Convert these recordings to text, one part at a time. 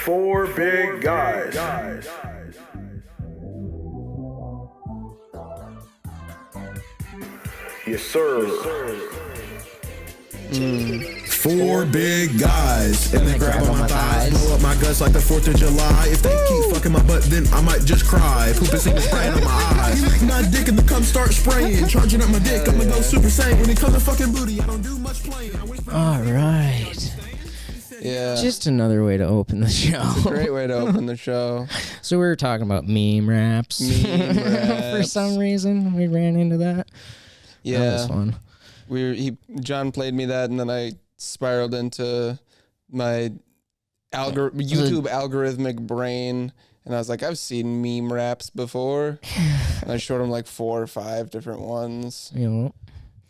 Four big guys. Yes, sir. Four big guys, and they grab on my thighs, blow up my guts like the 4th of July. If they keep fucking my butt, then I might just cry. Pooping semen spraying on my eyes. He lick my dick and the cum start spraying. Charging up my dick, I'ma go super saiyan. When it comes to fucking booty, I don't do much playing. All right. Yeah. Just another way to open the show. It's a great way to open the show. So we were talking about meme raps. Meme raps. For some reason, we ran into that. Yeah. That was fun. John played me that, and then I spiraled into my YouTube algorithmic brain, and I was like, I've seen meme raps before. And I showed him like 4 or 5 different ones. You know,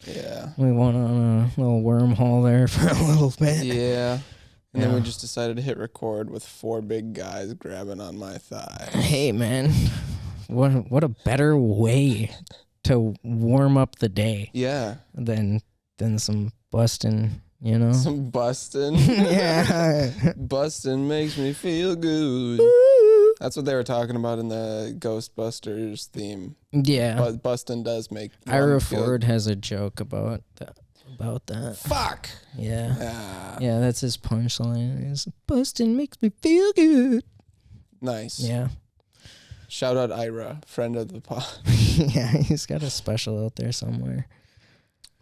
Yeah. we went on a little wormhole there for a little bit. Yeah. And then Yeah. we just decided to hit record with 4 big guys grabbing on my thigh. Hey, man, what a better way to warm up the day Yeah. than some busting, you know? Some busting. Yeah. Busting makes me feel good. That's what they were talking about in the Ghostbusters theme. Yeah. But busting does make Ira one feel- Ford has a joke about that. Fuck. Yeah. Ah, Yeah, that's his punchline. Is busting makes me feel good. nice. Yeah. Shout out Ira, friend of the pod. Yeah, he's got a special out there somewhere.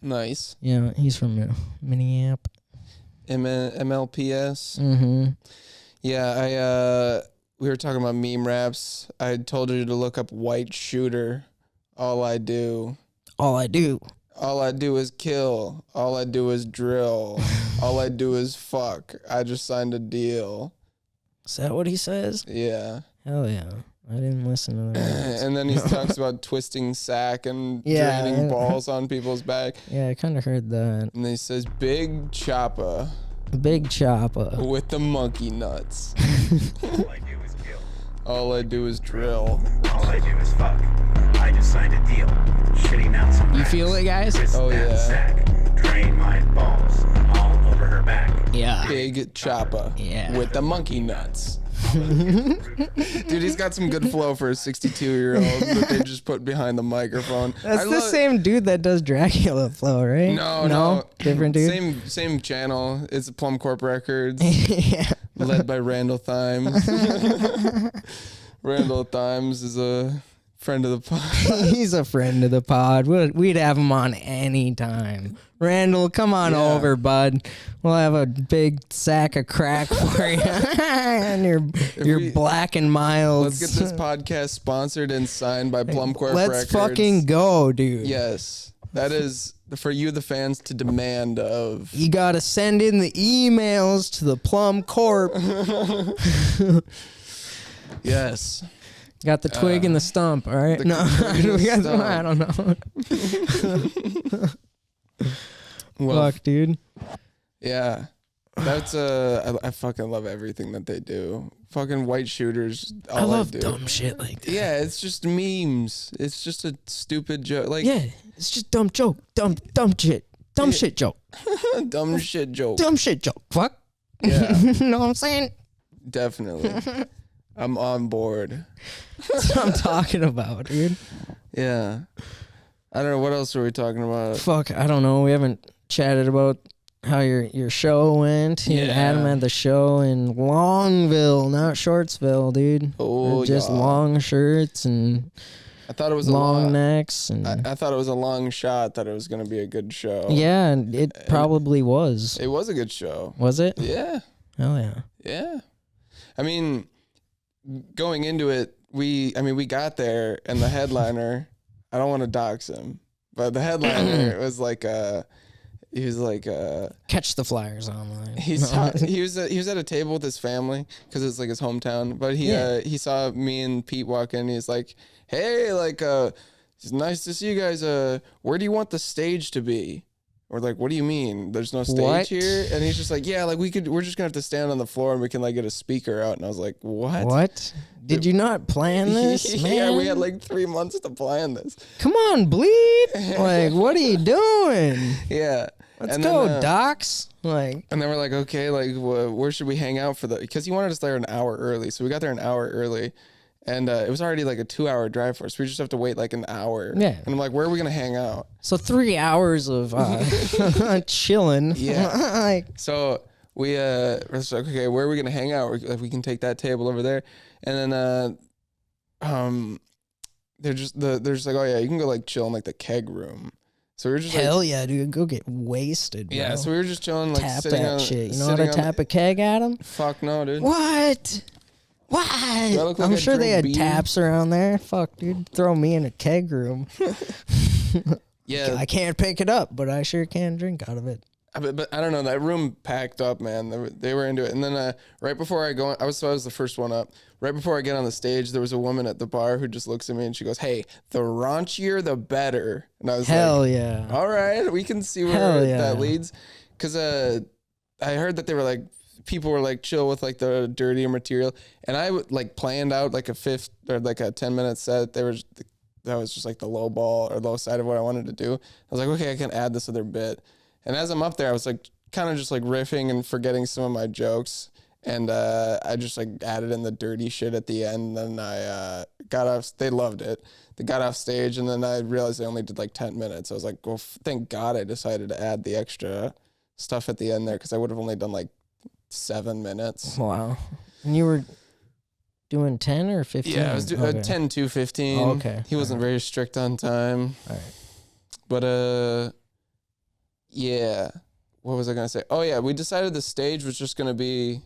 Nice. Yeah, he's from Minneapolis. MLPS. Mm-hmm. Yeah, we were talking about meme raps. I told you to look up White Shooter. All I do is kill. All I do is drill. All I do is fuck. I just signed a deal. Is that what he says? Yeah. Hell yeah. I didn't listen to that. And then he talks about twisting sack and Yeah. draining balls on people's back. Yeah, I kind of heard that. And he says, Big Choppa Big chopper. with the monkey nuts. All I do is kill. All I do is drill. All I do is fuck. I just signed a deal. Shitting out some You rats. feel it, guys? Twist Oh, that yeah. sack. Drain my balls all over her back. Yeah. Big Choppa Yeah. with the monkey nuts. Dude, he's got some good flow for a 62-year-old that they just put behind the microphone. That's I the love- same dude that does Dracula flow, right? No. Different dude? Same channel. It's Plum Corp Records, Yeah. led by Randall Thimes. Randall Thimes is a friend of the pod. He's a friend of the pod. We'd have him on any time. Randall, come on Yeah. over, bud. We'll have a big sack of crack for you. And you're we- black and mild. Let's get this podcast sponsored and signed by Plum Corp Let's Records. fucking go, dude. Yes. That is for you, the fans, to demand of. You gotta send in the emails to the Plum Corp. Yes. Got the twig and the stump, all right? the No, twig and the we got- stump. I don't know. Well, Fuck, dude. yeah. That's I fucking love everything that they do. Fucking White Shooters. All I love do. dumb shit like that. Yeah, it's just memes. It's just a stupid joke. Like Yeah, it's just dumb joke. Dumb shit. Dumb shit joke. dumb shit joke. Dumb shit joke. Fuck. Yeah, Know what I'm saying? definitely. I'm on board. That's what I'm talking about, dude. Yeah. I don't know, what else are we talking about? Fuck, I don't know. We haven't chatted about how your show went. You and Yeah. Adam had the show in Longville, not Shortsville, dude. Oh, Just yeah. long shirts and I thought it was long a long necks. And I thought it was a long shot that it was going to be a good show. yeah, and it probably was. It was a good show. Was it? Yeah. Hell yeah. Yeah. I mean, going into it, we got there and the headliner, I don't want to dox him, but the headliner was like he was like Catch the flyers online. he was at a table with his family because it's like his hometown, but he saw me and Pete walk in and he's like, "Hey, like it's nice to see you guys. Where do you want the stage to be?" We're like, "What do you mean? There's no stage What? here?" And he's just like, "Yeah, like we're just gonna have to stand on the floor and we can like get a speaker out." And I was like, "What?" What? Did you not plan this, man? Yeah, we had like 3 months to plan this. Come on, bleed. Like, what are you doing? Yeah. Let's And go, then, docs. Like, and then we're like, okay, like where should we hang out for the? Because he wanted us there an hour early, so we got there an hour early, and it was already like a 2-hour drive for us. We just have to wait like an hour. Yeah. And I'm like, where are we gonna hang out? so 3 hours of chilling. Yeah. Like, So we we're just like, okay, where are we gonna hang out? We can take that table over there, and then they're just like, oh yeah, you can go like chill in like the keg room. So we were just hell like, yeah, dude. Go get wasted, bro. yeah. So we were just chilling, like tap sitting that on shit. You know how to sitting on tap a keg at him? Fuck no, dude. What? Do I look like I'm I sure they drove had beer? taps around there. Fuck, dude. Throw me in a keg room. Yeah, I can't pick it up, but I sure can drink out of it. but I don't know. That room packed up, man. They were into it. And then right before I go, I was the first one up. Right before I get on the stage, there was a woman at the bar who just looks at me and she goes, "Hey, the raunchier, the better." And I was Hell like, yeah. "All right, we can see where Hell yeah. that leads." Because I heard that they were like, people were like chill with like the dirtier material, and I like planned out like a 10-minute set. That was just like the low ball or low side of what I wanted to do. I was like, okay, I can add this other bit. And as I'm up there, I was like kind of just like riffing and forgetting some of my jokes. And I just like added in the dirty shit at the end. And then I got off. They loved it. They got off stage, and then I realized they only did like 10 minutes. I was like, well, thank God I decided to add the extra stuff at the end there, because I would have only done like 7 minutes. Wow. And you were doing 10 or 15? Yeah, I was Okay. 10 to 15. Oh, okay. He wasn't very strict on time. All right. But yeah. What was I gonna say? Oh yeah, we decided the stage was just gonna be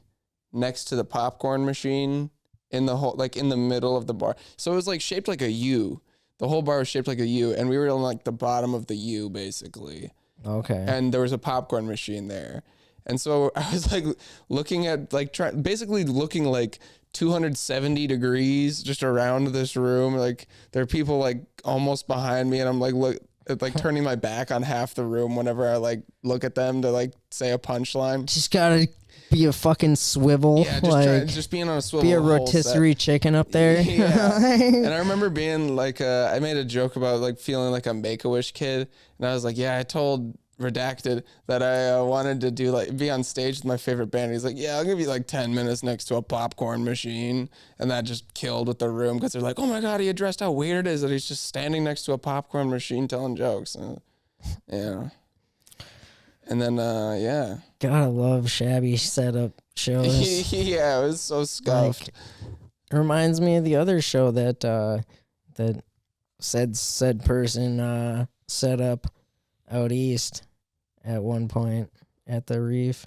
next to the popcorn machine in the middle of the bar. So it was like shaped like a U. The whole bar was shaped like a U, and we were on like the bottom of the U basically. Okay. And there was a popcorn machine there. And so I was like looking at like basically looking like 270 degrees just around this room. Like there are people like almost behind me, and I'm like turning my back on half the room whenever I like look at them to like say a punchline. Just gotta be a fucking swivel. Yeah, just being on a swivel. Be a the whole rotisserie chicken up there. Yeah. And I remember being like, I made a joke about like feeling like a Make-A-Wish kid, and I was like, yeah, I told Redacted that I wanted to do like be on stage with my favorite band. He's like, yeah, I'll give you like 10 minutes next to a popcorn machine. And that just killed with the room, because they're like, oh my God, he addressed how weird it is that he's just standing next to a popcorn machine telling jokes. Yeah. And then, yeah. Gotta love shabby setup shows. Yeah, it was so scuffed. Reminds me of the other show that said person set up out east at one point at the Reef.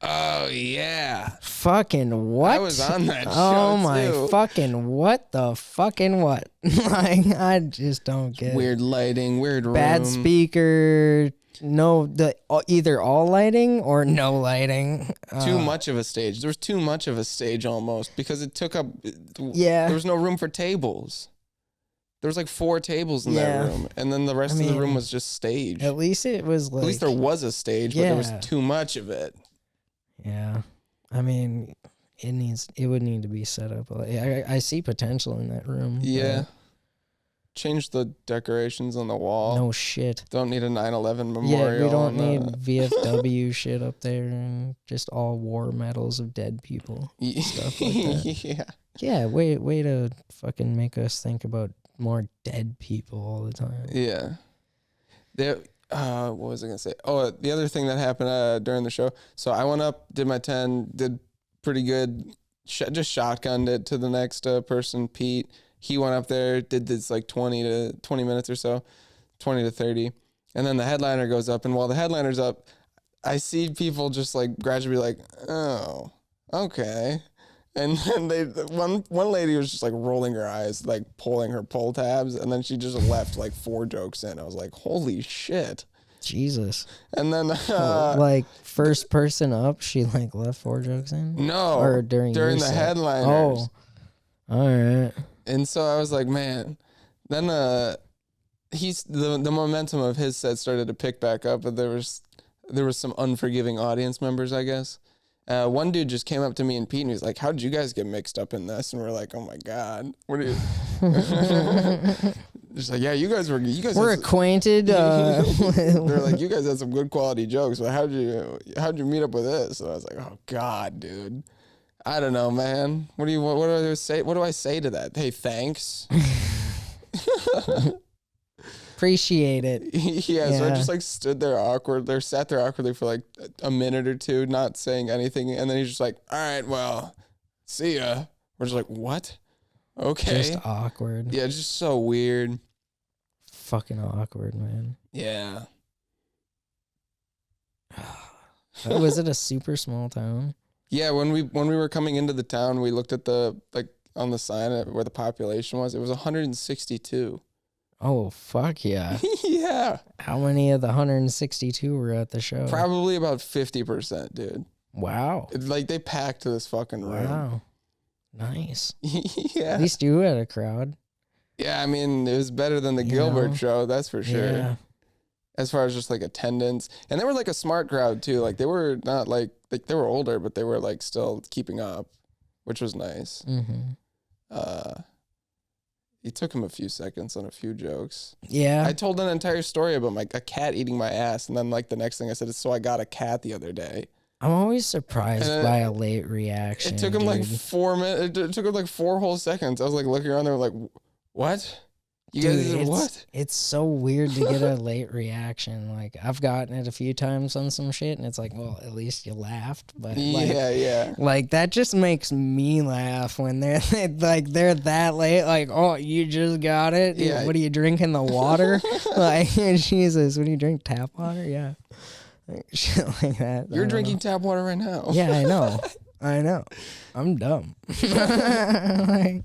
Oh yeah, fucking what? I was on that show. Oh my too. fucking what the fucking what? Like I just don't get Weird it. lighting, weird Bad room. speaker. No, either all lighting or no lighting. Too much of a stage. There was too much of a stage almost, because it took up. Yeah. There was no room for tables. There was like 4 tables in Yeah. that room, and then the rest of the room was just stage. At least it was like. At least there was a stage, but there was Yeah. too much of it. Yeah, I mean, it would need to be set up. I see potential in that room. Yeah. Change the decorations on the wall. No shit. Don't need a 9/11 memorial. Yeah, we don't on the- need VFW shit up there, and just all war medals of dead people. Stuff like that. Yeah. Yeah, way to fucking make us think about more dead people all the time. Yeah. What was I going to say? Oh, the other thing that happened during the show. So I went up, did my 10, did pretty good. Just shotgunned it to the next person, Pete. He went up there, did this like 20 minutes or so, 20 to 30. And then the headliner goes up. And while the headliner's up, I see people just like gradually like, oh, okay. And then one lady was just like rolling her eyes, like pulling her pull tabs, and then she just left like 4 jokes in. I was like, holy shit. Jesus. And then like first person up, she like left 4 jokes in? no, Or during your the set? headliners. Oh. All right. And so I was like, man. Then the momentum of his set started to pick back up, but there was some unforgiving audience members, I guess. One dude just came up to me and Pete, and he was like, how did you guys get mixed up in this? And we're like, oh my God, what are you? Just like, yeah, you guys we're had acquainted. they're like, you guys had some good quality jokes, but how'd you meet up with this? And I was like, oh God, dude. I don't know, man. What do I say? What do I say to that? Hey, thanks. Appreciate it. Yeah, so I just like sat there awkwardly for like a minute or two, not saying anything, and then he's just like, all right, well, see ya. We're just like, what? Okay. Just awkward. Yeah, it's just so weird. Fucking awkward, man. Yeah. Was it a super small town? Yeah, when we were coming into the town, we looked at the like on the sign where the population was. It was 162. Oh, fuck yeah. Yeah. How many of the 162 were at the show? Probably about 50%, dude. Wow. Like they packed this fucking room. Wow. Nice. Yeah. At least you had a crowd. Yeah, I mean, it was better than the Gilbert show, that's for sure. Yeah. As far as just like attendance. And they were like a smart crowd too. Like they were not like they were older, but they were like still keeping up, which was nice. Mm-hmm. It took him a few seconds on a few jokes. Yeah. I told an entire story about a cat eating my ass, and then like the next thing I said is, so I got a cat the other day. I'm always surprised by a late reaction. It took him like 4 minutes. It took him like 4 whole seconds. I was like looking around there like, what? You guys did what? It's so weird to get a late reaction. Like I've gotten it a few times on some shit, and it's like, well, at least you laughed. But yeah. Like that just makes me laugh when they're like they're that late. Like, oh, you just got it. Yeah. What are you drinking? The water? Like, Jesus, what do you drink? Tap water? Yeah. Shit like that. You're drinking tap water right now. Yeah, I know. I know. I'm dumb. Like,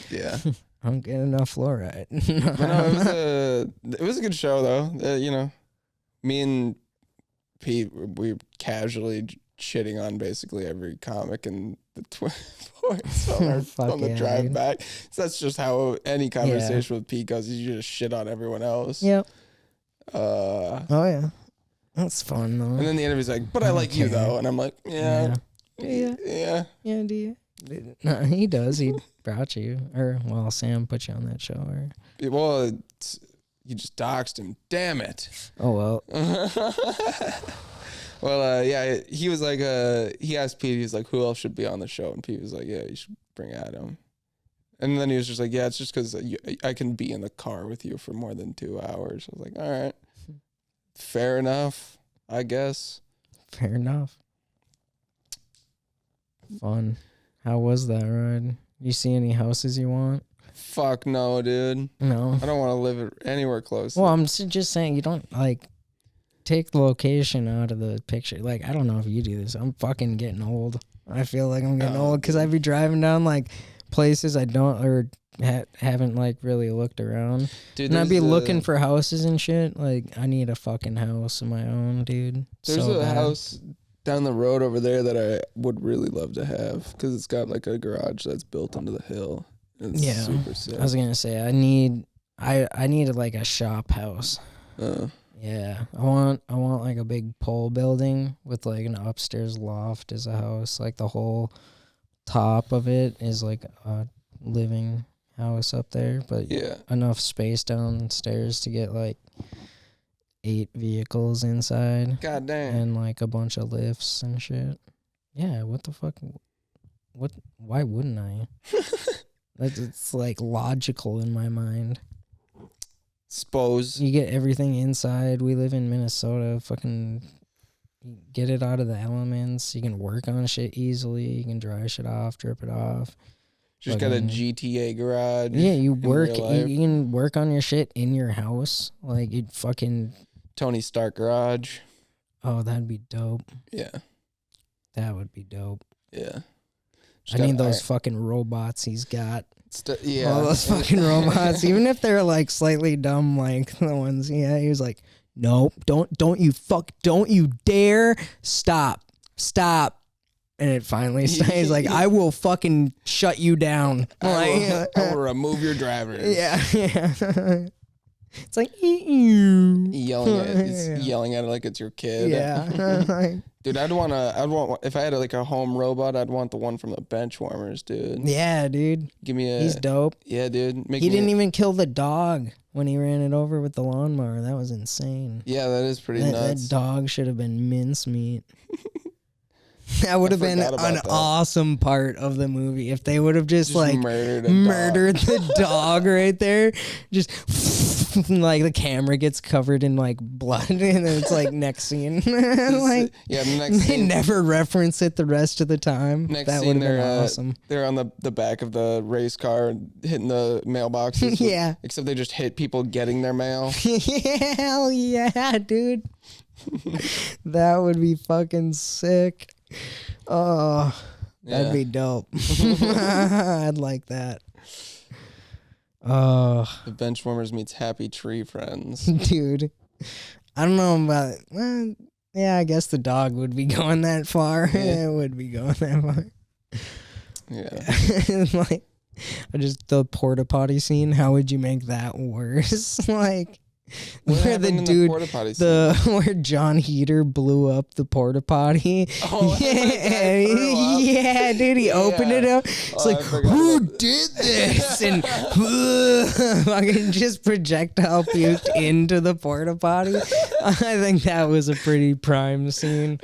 yeah. I don't get enough fluoride. But no, it was a good show though. You know, me and Pete, we casually shitting on basically every comic in the Twin Boys on the drive dude. back. So that's just how any conversation with Pete goes. You just shit on everyone else. Yep. Oh yeah. That's fun though. And then the interview's like, but I like you though. And I'm like, yeah. Yeah, do you? No, he does. He brought you. Or, well, Sam put you on that show. Or Well, you just doxed him. Damn it. Oh, well. Well, yeah, he was like, he asked Pete, he's like, who else should be on the show? And Pete was like, yeah, you should bring Adam. And then he was just like, yeah, it's just because I can be in the car with you for more than 2 hours. I was like, all right. Fair enough, I guess. Fair enough. Fun. How was that ride? You see any houses you want? Fuck no, dude. No. I don't want to live anywhere close. Well, I'm just saying you don't, like, take the location out of the picture. Like, I don't know if you do this. I'm fucking getting old. I feel like I'm getting old because I'd be driving down, like, places I don't or haven't, like, really looked around. Dude, and I'd be looking for houses and shit. Like, I need a fucking house of my own, dude. There's a house down the road over there that I would really love to have because it's got like a garage that's built into the hill. It's super sick. I was gonna say I needed like a shop house. Yeah, I want like a big pole building with like an upstairs loft as a house. Like the whole top of it is like a living house up there, but enough space downstairs to get like 8 vehicles inside. God damn. And like a bunch of lifts and shit. Yeah, what the fuck? Why wouldn't I? It's like logical in my mind. Suppose. You get everything inside. We live in Minnesota. Fucking get it out of the elements. You can work on shit easily. You can dry shit off, drip it off. Just got a GTA garage. Yeah, you work. You can work on your shit in your house. Like you fucking Tony Stark garage. Oh, that'd be dope. Yeah, that would be dope. Yeah, I need those fucking robots he's got. Yeah, all those fucking robots, even if they're like slightly dumb, like the ones. Yeah, he was like, "Nope, don't you dare stop." And it finally he's like, I will fucking shut you down. I will remove your drivers. Yeah. It's like, yelling at it like it's your kid. Yeah. Dude, I'd want if I had like a home robot, I'd want the one from the bench warmers, dude. Yeah, dude. Give me a. He's dope. Yeah, dude. He didn't even kill the dog when he ran it over with the lawnmower. That was insane. Yeah, that is pretty nuts. That dog should have been mincemeat. That would have been an awesome part of the movie if they would have just like murdered the dog right there. Just like the camera gets covered in like blood, and then it's like next scene. Like yeah, the next they scene, never reference it the rest of the time. That would have been awesome. They're on the back of the race car hitting the mailboxes. Yeah. Except they just hit people getting their mail. Hell yeah, dude. That would be fucking sick. Oh, that'd be dope. I'd like that. Oh, the Benchwarmers meets Happy Tree Friends. Dude, I don't know about. Well, yeah, I guess the dog would be going that far. Yeah. It would be going that far. Yeah. Like, the porta potty scene. How would you make that worse? Like. Where the dude, where John Heater blew up the porta potty. Oh, yeah, dude, he opened it up. It's like, who did this? And fucking just projectile puked into the porta potty. I think that was a pretty prime scene.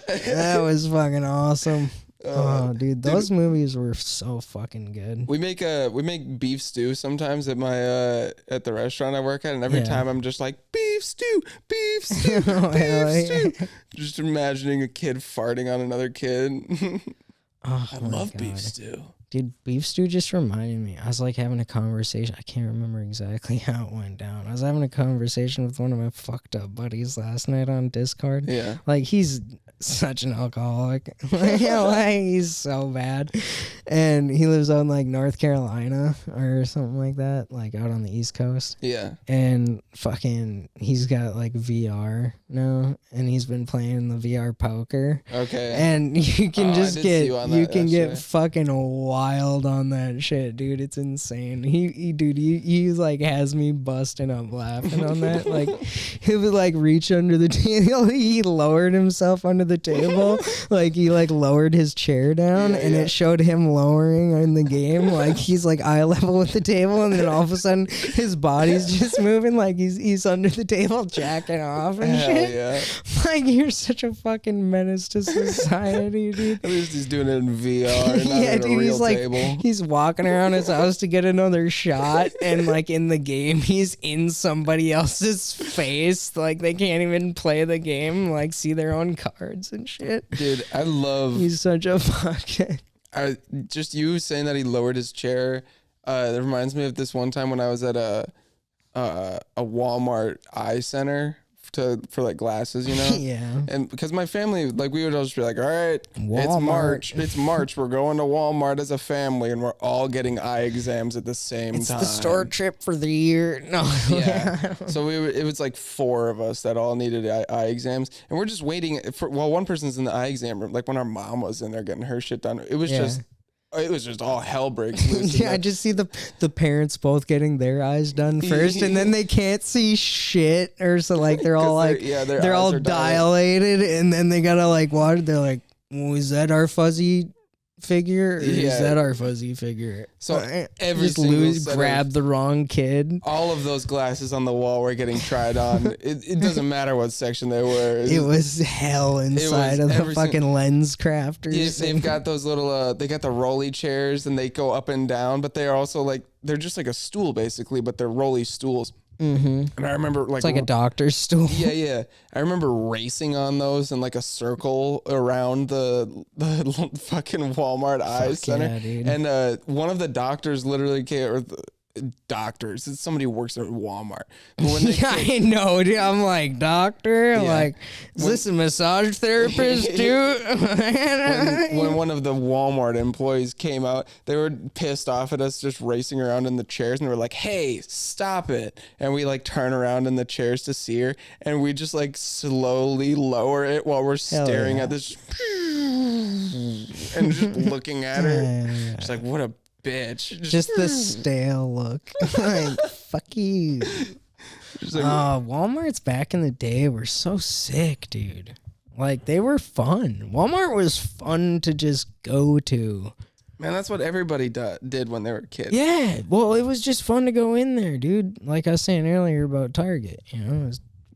That was fucking awesome. Oh, dude, those movies were so fucking good. We make beef stew sometimes at my at the restaurant I work at, and every time I'm just like beef stew, beef stew, beef stew. Just imagining a kid farting on another kid. I love beef stew. Dude, beef stew just reminded me. I was like having a conversation. I can't remember exactly how it went down. I was having a conversation with one of my fucked up buddies last night on Discord. Yeah. Like, he's such an alcoholic. Like, he's so bad. And he lives out in like North Carolina or something like that, like out on the East Coast. Yeah. And fucking, he's got like VR now, and he's been playing the VR poker. Okay. And you can get fucking wild on that shit, dude. It's insane. He like has me busting up laughing on that. Like, he would like reach under the table. He lowered himself under the table. Like, he like lowered his chair down, and it showed him lowering in the game. Like, he's like eye level with the table, and then all of a sudden his body's just moving like he's under the table jacking off and shit. Yeah. Like, you're such a fucking menace to society, dude. At least he's doing it in VR, not at a real table. He's walking around his house to get another shot, and like in the game, he's in somebody else's face. Like, they can't even play the game, like see their own cards and shit. Dude, I love. He's such a fucking. Just you saying that he lowered his chair. That reminds me of this one time when I was at a Walmart eye center for like glasses, you know? Yeah. And because my family, like, we would all just be like, all right, Walmart. It's March. We're going to Walmart as a family, and we're all getting eye exams at the same time. It's the store trip for the year. No. Yeah. So it was like 4 of us that all needed eye exams, and we're just waiting for, well, one person's in the eye exam room, like when our mom was in there getting her shit done. It was just all hell breaks loose. Yeah, I just see the parents both getting their eyes done first, and then they can't see shit, or so like they're all like they're all dilated, and then they gotta like what? They're like, well, is that our fuzzy figure? Or is that our fuzzy figure? So grab the wrong kid. All of those glasses on the wall were getting tried on. It doesn't matter what section they were. It was hell inside of the fucking lens crafters. Yeah, they've got those little, they got the rolly chairs, and they go up and down, but they're also like, they're just like a stool basically, but they're rolly stools. Mm-hmm. And I remember like it's like a doctor's stool. Yeah. I remember racing on those in like a circle around the fucking Walmart eye center. Yeah, and one of the doctors literally came, or doctors, it's somebody who works at Walmart. But when I know, dude. I'm like, doctor, like, is this a massage therapist, dude? when one of the Walmart employees came out, they were pissed off at us just racing around in the chairs, and we were like, hey, stop it. And we like turn around in the chairs to see her, and we just like slowly lower it while we're staring at this and just looking at her. She's like, what a bitch. Just the stale look. Like, fuck you. Like, Walmart's back in the day were so sick, dude. Like, they were fun. Walmart was fun to just go to. Man, that's what everybody did when they were kids. Yeah, well, it was just fun to go in there, dude. Like I was saying earlier about Target, you know,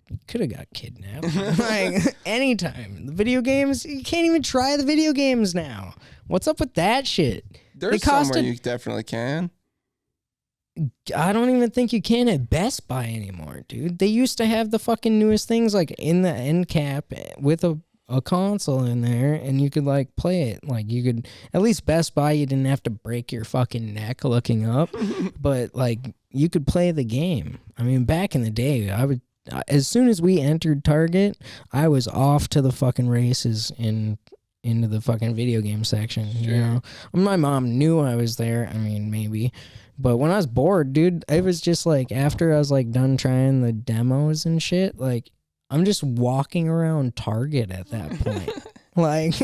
you could have got kidnapped. Like, anytime. The video games, you can't even try the video games now. What's up with that shit? There's somewhere you definitely can. I don't even think you can at Best Buy anymore, dude. They used to have the fucking newest things, like, in the end cap with a console in there, and you could, like, play it. Like, you could, at least Best Buy, you didn't have to break your fucking neck looking up, but, like, you could play the game. I mean, back in the day, as soon as we entered Target, I was off to the fucking races into the fucking video game section, sure. You know? My mom knew I was there, I mean, maybe, but when I was bored, dude, it was just, like, after I was, like, done trying the demos and shit, like, I'm just walking around Target at that point. Like,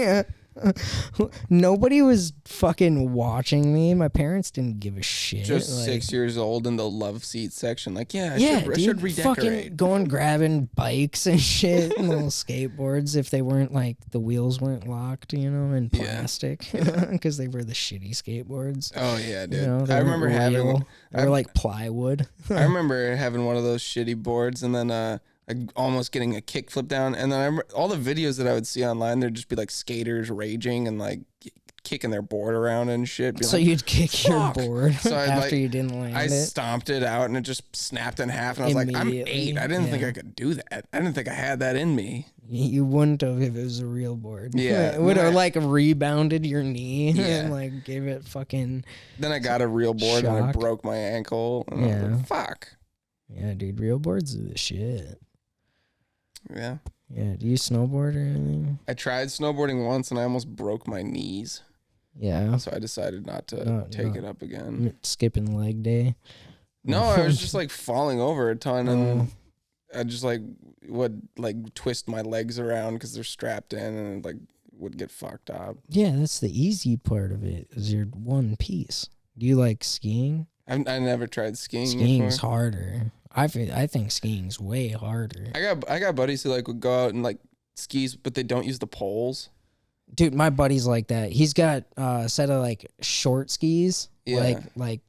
nobody was fucking watching me. My parents didn't give a shit. Just like, 6 years old in the love seat section. Like, I dude, should redecorate. Fucking going grabbing bikes and shit and little skateboards if they weren't, like, the wheels weren't locked, you know, in plastic. Because they were the shitty skateboards. Oh, yeah, dude. You know, I remember having one. They were like plywood. I remember having one of those shitty boards, and then almost getting a kickflip down. And then I remember all the videos that I would see online, there'd just be like skaters raging and like kicking their board around and shit. So like, you'd kick your board so after you didn't land I it? stomped it out and it just snapped in half. And I was like, I'm 8. I didn't think I could do that. I didn't think I had that in me. You wouldn't have if it was a real board. Yeah. It would have like rebounded your knee and like gave it fucking. Then I got a real board and I shock. broke my ankle. And I was like, fuck. Yeah, dude, real boards are the shit. Yeah. Yeah, do you snowboard or anything? I tried snowboarding once and I almost broke my knees. Yeah. So I decided not to take it up again. Skipping leg day? No, I was just like falling over a ton and I just like would like twist my legs around because they're strapped in and like would get fucked up. Yeah, that's the easy part of it is your one piece. Do you like skiing? I never tried skiing. Skiing's before. harder. I think skiing's way harder. I got buddies who like would go out and like skis, but they don't use the poles. Dude, my buddy's like that. He's got a set of like short skis, Yeah. like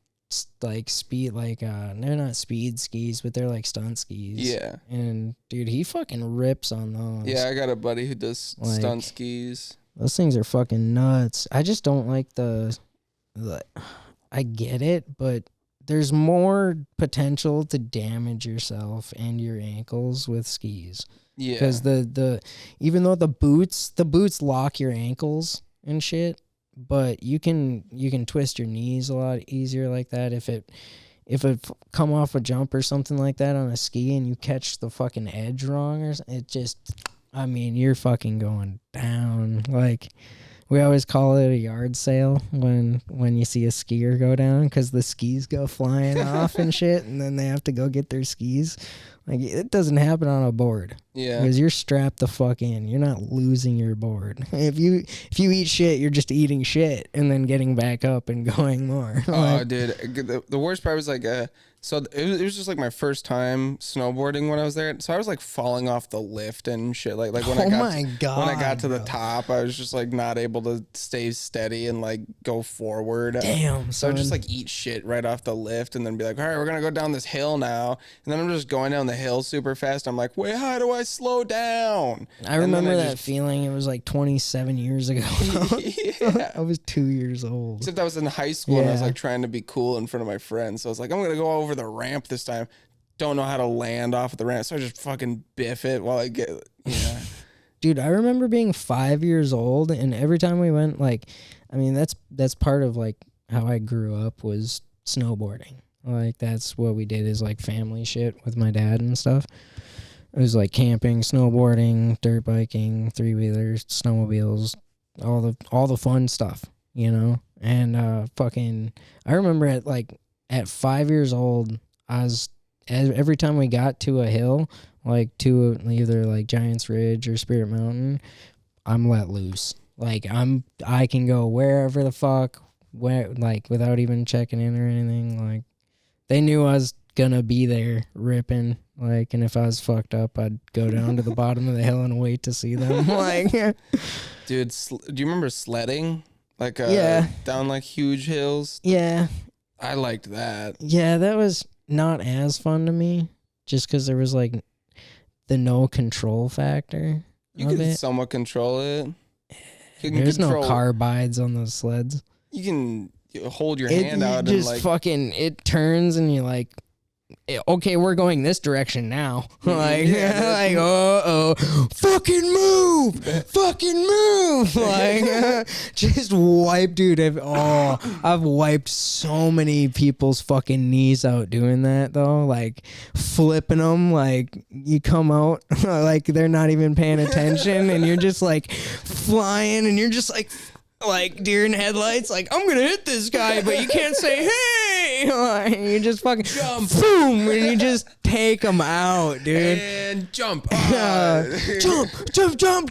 speed, like they're not speed skis, but they're like stunt skis. Yeah. And dude, he fucking rips on those. Yeah, I got a buddy who does Like, stunt skis. Those things are fucking nuts. I just don't like the I get it, but there's more potential to damage yourself and your ankles with skis. Yeah. Because the even though the boots lock your ankles and shit, but you can twist your knees a lot easier like that if it come off a jump or something like that on a ski and you catch the fucking edge wrong or it just, I mean, you're fucking going down. Like, we always call it a yard sale when you see a skier go down because the skis go flying off and shit, and then they have to go get their skis. Like, it doesn't happen on a board. Yeah. Because you're strapped the fuck in. You're not losing your board. If you eat shit, you're just eating shit and then getting back up and going more. Oh, dude. The worst part was like, so it was just like my first time snowboarding when I was there. So I was like falling off the lift and shit. Like when I got to the top, I was just like not able to stay steady and like go forward. Damn. So I would just like eat shit right off the lift and then be like, all right, we're going to go down this hill now. And then I'm just going down the hill super fast. I'm like, wait, how do I slow down? I remember that feeling. It was like 27 years ago. Yeah. I was 2 years old. Except I was in high school and I was Yeah. like trying to be cool in front of my friends. So I was like, I'm going to go over the ramp this time. Don't know how to land off of the ramp. So I just fucking biff it while I get, yeah. Dude, I remember being 5 years old and every time we went, like, I mean, that's part of like how I grew up was snowboarding. Like, that's what we did is like family shit with my dad and stuff. It was like camping, snowboarding, dirt biking, three-wheelers, snowmobiles, all the fun stuff, you know? And I remember at 5 years old, every time we got to a hill, like to either like Giants Ridge or Spirit Mountain, I'm let loose. Like I can go wherever the fuck, like without even checking in or anything. Like They knew I was gonna be there ripping. Like, and if I was fucked up, I'd go down to the bottom of the hill and wait to see them. Like, Dude, do you remember sledding? Like, Yeah. down like huge hills? yeah, I liked that. yeah, that was not as fun to me, just because there was like the no control factor. You of can it. somewhat control it. You can There's control, no carbides on those sleds. You can hold your It hand out just and like fucking it turns and you're like, okay, we're going this direction now. Like, Yeah. like, fucking move, like, just wipe, dude. I've wiped so many people's fucking knees out doing that though, like flipping them. Like, you come out like they're not even paying attention, and you're just like flying, and you're just like deer in headlights, like, I'm gonna hit this guy, but you can't say hey. Like, you just fucking jump, boom, and you just take him out, dude. and jump.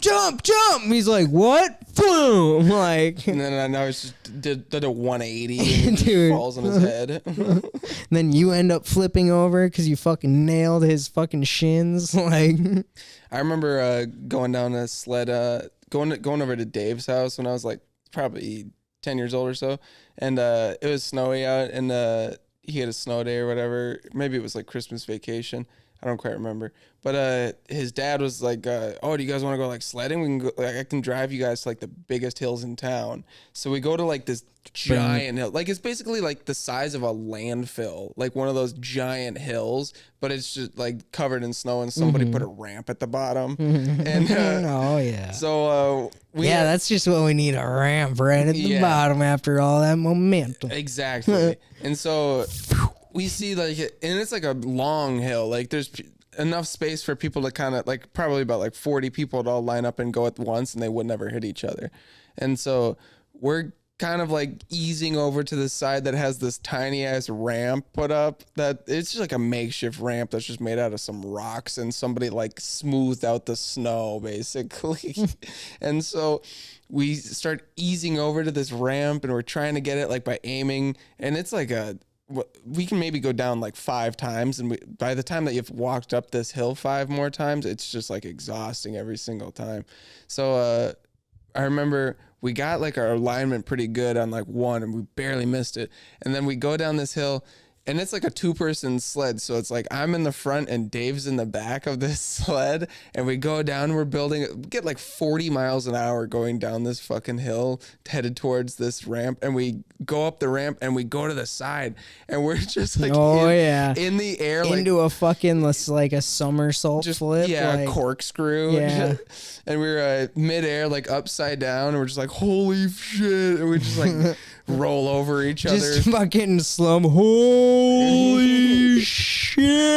Jump. He's like, what? Boom. Like, And then I know it's just did a 180 and Dude. it falls on his head. and then you end up flipping over because you fucking nailed his fucking shins. Like, I remember going down a sled, going over to Dave's house when I was like probably 10 years old or so, and it was snowy out, and he had a snow day or whatever. Maybe it was like Christmas vacation. I don't quite remember. But his dad was like, oh, do you guys want to go like sledding? We can go, like, I can drive you guys to like the biggest hills in town. So we go to like this giant hill. Like, it's basically like the size of a landfill, like one of those giant hills, but it's just like covered in snow, and somebody put a ramp at the bottom. And oh yeah. so Yeah, that's just what we need, a ramp right at the Yeah. bottom after all that momentum. Exactly. And so we see like, and it's like a long hill. Like, there's enough space for people to kind of like, probably about like 40 people to all line up and go at once, and they would never hit each other. And so we're kind of like easing over to the side that has this tiny ass ramp put up, that it's just like a makeshift ramp that's just made out of some rocks, and somebody like smoothed out the snow basically. And so we start easing over to this ramp, and we're trying to get it like by aiming, and it's like we can maybe go down like 5 times, and by the time that you've walked up this hill 5 more times, it's just like exhausting every single time. So I remember we got like our alignment pretty good on like one, and we barely missed it. And then we go down this hill, and it's like a 2-person sled. So it's like I'm in the front and Dave's in the back of this sled, and we go down, we get like 40 miles an hour going down this fucking hill headed towards this ramp. And we go up the ramp, and we go to the side, and we're just like in the air, into a fucking like a somersault flip. Yeah, like, a corkscrew. Yeah. And we were midair, like upside down, and we're just like, holy shit. And we just like roll over each other. just fucking slum. Holy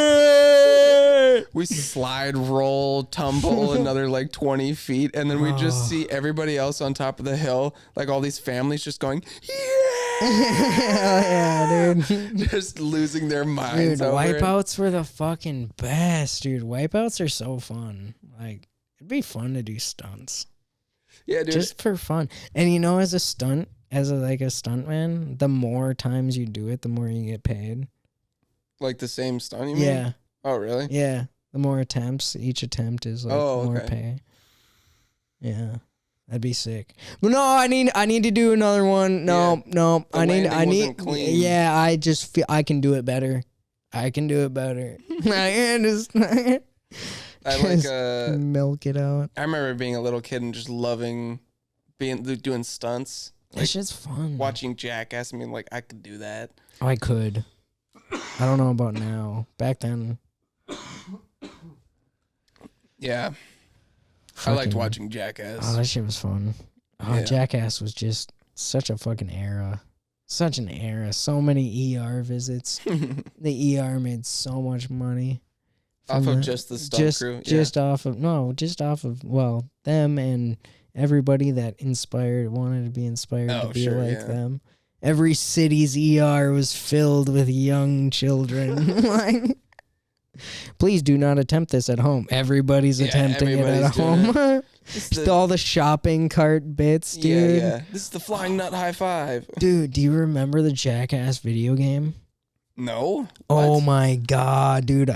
shit. We slide, roll, tumble another like 20 feet. And then we just see everybody else on top of the hill, like all these families just going, yeah, dude. just losing their minds. Dude, over it. wipeouts were the fucking best, dude. Wipeouts are so fun. Like, it'd be fun to do stunts. Yeah, dude. Just for fun. And you know, as a stuntman, the more times you do it, the more you get paid. Like the same stunt, you mean? Yeah. Oh, really? Yeah. The more attempts, each attempt is like more pay. Yeah. That'd be sick. But no, I need to do another one. No. The I need wasn't clean. Yeah, I just feel I can do it better. I can just I like milk it out. I remember being a little kid and just loving doing stunts. That shit's fun. Watching Jackass and being like, I could do that. I could. I don't know about now. Back then. Yeah. I liked watching Jackass. Oh, that shit was fun. Oh, Yeah. Jackass was just such a fucking era. Such an era. So many ER visits. The ER made so much money. Off of just the stunt crew? Just off of them and everybody that wanted to be inspired to be like them. Every city's ER was filled with young children. Like, please do not attempt this at home. Everybody's attempting it at home. All the shopping cart bits, dude. Yeah. This is the flying nut high five. Dude, do you remember the Jackass video game? No. Oh What? my god, dude!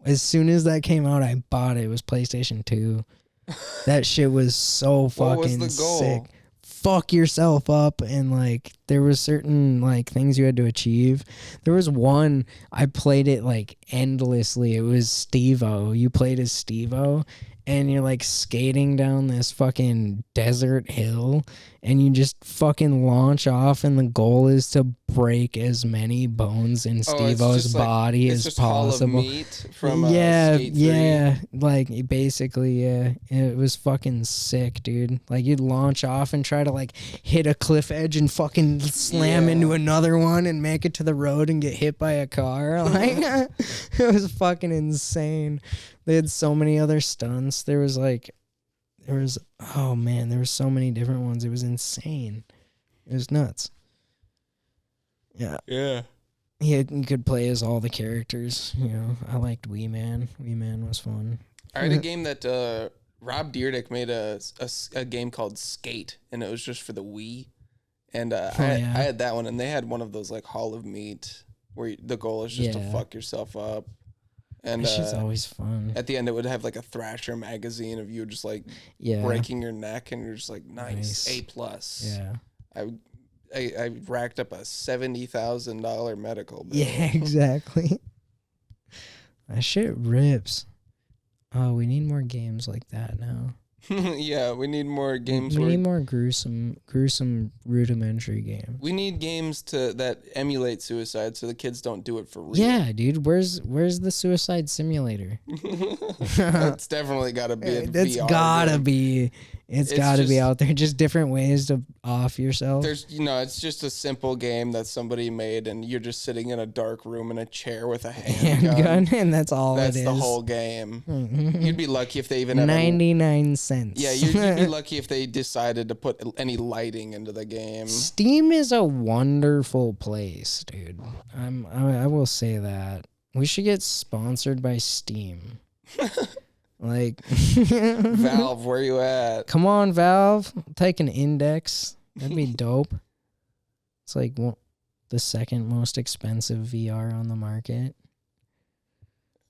As soon as that came out, I bought it. It was PlayStation 2. That shit was so What was fucking the goal? sick. Fuck yourself up, and like there was certain like things you had to achieve. There was one I played it like endlessly. It was Steve-O. You played as Steve-O, and you're like skating down this fucking desert hill, and you just fucking launch off, and the goal is to break as many bones in Steve-O's body as possible. Hall of Meat from Yeah, Skate 3. yeah, like basically, yeah. It was fucking sick, dude. Like you'd launch off and try to like hit a cliff edge and fucking slam into another one and make it to the road and get hit by a car. Like it was fucking insane. They had so many other stunts. There was oh man, there were so many different ones. It was insane. It was nuts. Yeah. Yeah. Yeah, you could play as all the characters. You know, I liked Wee Man. Wee Man was fun. I had a game that Rob Dyrdek made a game called Skate, and it was just for the Wii. And I had that one, and they had one of those like Hall of Meat where the goal is just to fuck yourself up. And that shit's always fun. At the end, it would have like a Thrasher magazine of you just like breaking your neck, and you're just like, nice. A+. Yeah. I racked up a $70,000 medical bill. Yeah, exactly. That shit rips. Oh, we need more games like that now. Yeah, we need more games. We need more gruesome rudimentary games. We need games that emulate suicide so the kids don't do it for real. Yeah, dude. Where's the suicide simulator? It's definitely got to be a That's VR gotta game. be. It's gotta be out there. Just different ways to off yourself. It's just a simple game that somebody made, and you're just sitting in a dark room in a chair with a handgun, and that's all That's it is. the whole game. You'd be lucky if they even have 99 cents. Yeah, you'd be lucky if they decided to put any lighting into the game. Steam is a wonderful place, dude. I will say that. We should get sponsored by Steam. Like Valve, where you at? Come on, Valve. Take an index. That'd be dope. It's like the second most expensive VR on the market.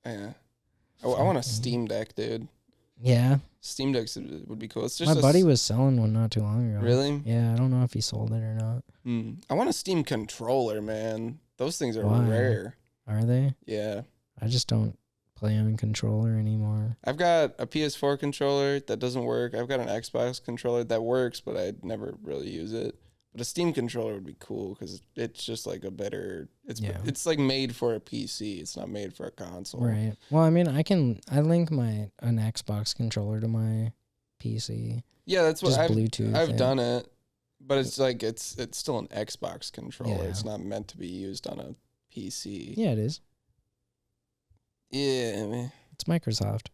Yeah. I want a Steam Deck, dude. Yeah. Steam Decks would be cool. It's just my buddy was selling one not too long ago. Really? Yeah, I don't know if he sold it or not. I want a Steam controller, man. Those things are rare. Are they? Yeah. I just don't play on controller anymore. I've got a PS4 controller that doesn't work. I've got an Xbox controller that works, but I never really use it. But a Steam controller would be cool because it's just like a better. It's like made for a PC. It's not made for a console. Right. Well, I mean, I link an Xbox controller to my PC. Yeah, that's what Bluetooth. I've done it, but it's like it's still an Xbox controller. Yeah. It's not meant to be used on a PC. Yeah, it is. Yeah, man. It's Microsoft.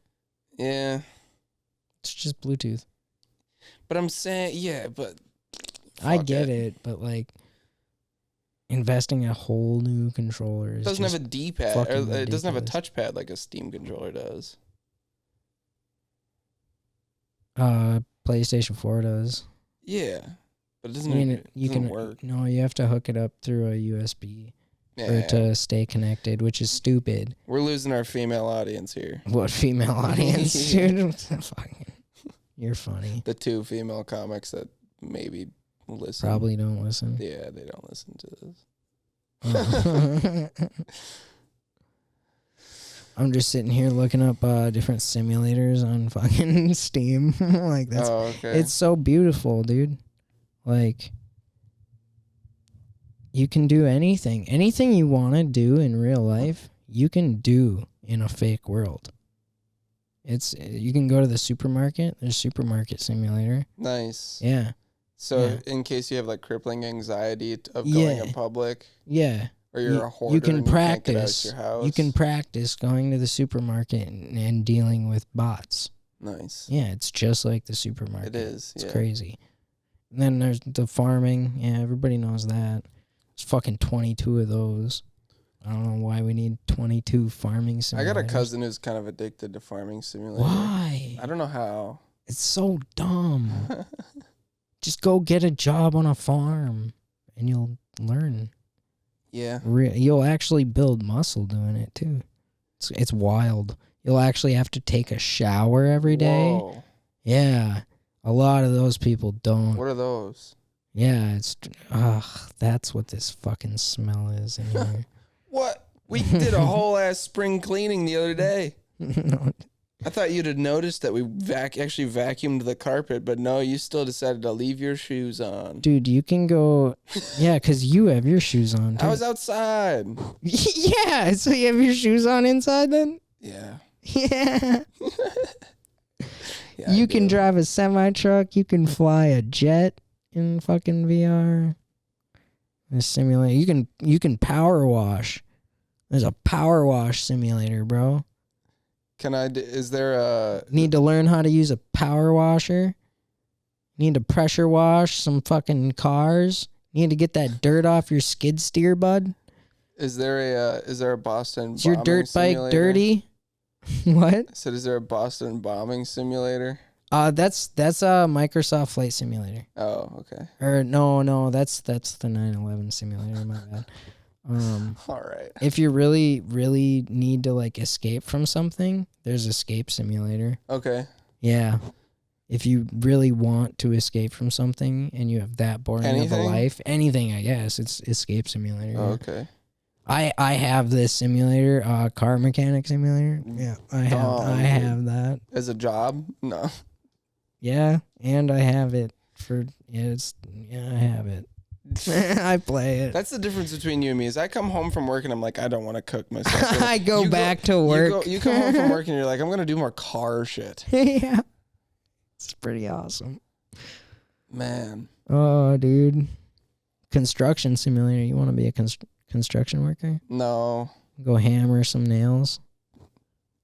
Yeah. It's just Bluetooth. But I'm saying, but I get it, but like investing a whole new controller doesn't have a D-pad, or it doesn't have a ridiculous. touchpad like a Steam controller does. PlayStation 4 does. Yeah, but it doesn't. I mean, it doesn't work. No, you have to hook it up through a USB for Yeah, it to stay connected, which is stupid. we're losing our female audience here. What female audience, dude? Fucking, you're funny. The two female comics that maybe listen. Probably don't listen. Yeah, they don't listen to this. I'm just sitting here looking up different simulators on fucking Steam. Like that's okay. it's so beautiful, dude. Like you can do anything. Anything you want to do in real life, you can do in a fake world. You can go to the supermarket. There's supermarket simulator. Nice. Yeah. So in case you have like crippling anxiety of going in public, Yeah. or you're a hoarder, You can and you can't get out practice. your house. You can practice going to the supermarket and dealing with bots. Nice. Yeah, it's just like the supermarket. It is. It's yeah. crazy. And then there's the farming. Yeah, everybody knows that. There's fucking 22 of those. I don't know why we need 22 farming simulators. I got a cousin who's kind of addicted to farming simulator. Why? I don't know how. It's so dumb. Just go get a job on a farm and you'll learn. Yeah. You'll actually build muscle doing it too. It's wild. You'll actually have to take a shower every day. Whoa. Yeah. A lot of those people don't. What are those? Yeah, that's what this fucking smell is in here. What? We did a whole ass spring cleaning the other day. No. I thought you'd have noticed that we actually vacuumed the carpet, but no, you still decided to leave your shoes on. Dude, you can go. Yeah, because you have your shoes on, too. I was outside. Yeah, so you have your shoes on inside then? Yeah. Yeah. Yeah, You I can do. drive a semi-truck. You can fly a jet in fucking VR. The simulator. You can power wash. There's a power wash simulator, bro. Is there a... Need to learn how to use a power washer. Need to pressure wash some fucking cars. Need to get that dirt off your skid steer, bud. Is there a Boston Is your bombing dirt bike simulator? dirty? What? I said, is there a Boston bombing simulator? That's a Microsoft Flight Simulator. Oh, okay. Or no, that's the 9/11 simulator. My bad. All right. If you really, really need to like escape from something, there's Escape Simulator. Okay. Yeah. If you really want to escape from something and you have that boring of a life, anything, I guess, it's Escape Simulator. Oh, okay. I have this simulator, car mechanic simulator. Yeah, I have that. As a job? No. Yeah, and I have it I have it. I play it. That's the difference between you and me. Is I come home from work and I'm like, I don't want to cook myself. I go back to work. You come home from work and you're like, I'm gonna do more car shit. Yeah, it's pretty awesome. Man. Oh, dude, construction simulator. You want to be a construction worker? No. Go hammer some nails.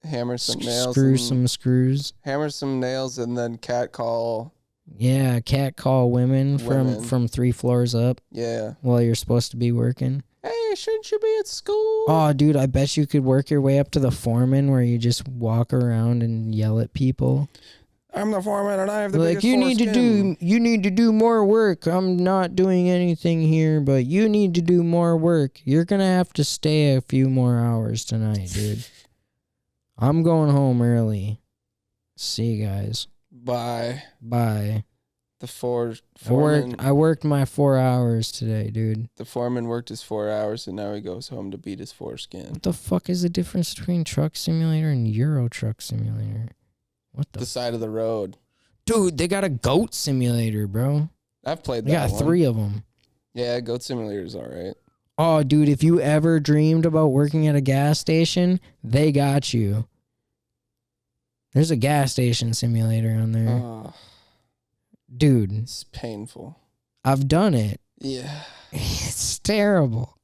Hammer some nails. Screw some screws. Hammer some nails and then catcall. Yeah, catcall women from 3 floors up Yeah. while you're supposed to be working. Hey, shouldn't you be at school? Oh, dude, I bet you could work your way up to the foreman where you just walk around and yell at people. I'm the foreman and I have the Like, biggest you need to do more work. I'm not doing anything here, but you need to do more work. You're gonna have to stay a few more hours tonight, dude. I'm going home early. See you guys. Bye. The foreman. I worked my 4 hours today, dude. The foreman worked his 4 hours and now he goes home to beat his foreskin. What the fuck is the difference between Truck Simulator and Euro Truck Simulator? What The side of the road. Dude, they got a goat simulator, bro. I've played They that got one. 3 of them. Yeah, Goat Simulator's all right. Oh, dude, if you ever dreamed about working at a gas station, they got you. There's a gas station simulator on there. Oh, Dude, it's painful. I've done it. Yeah. It's terrible.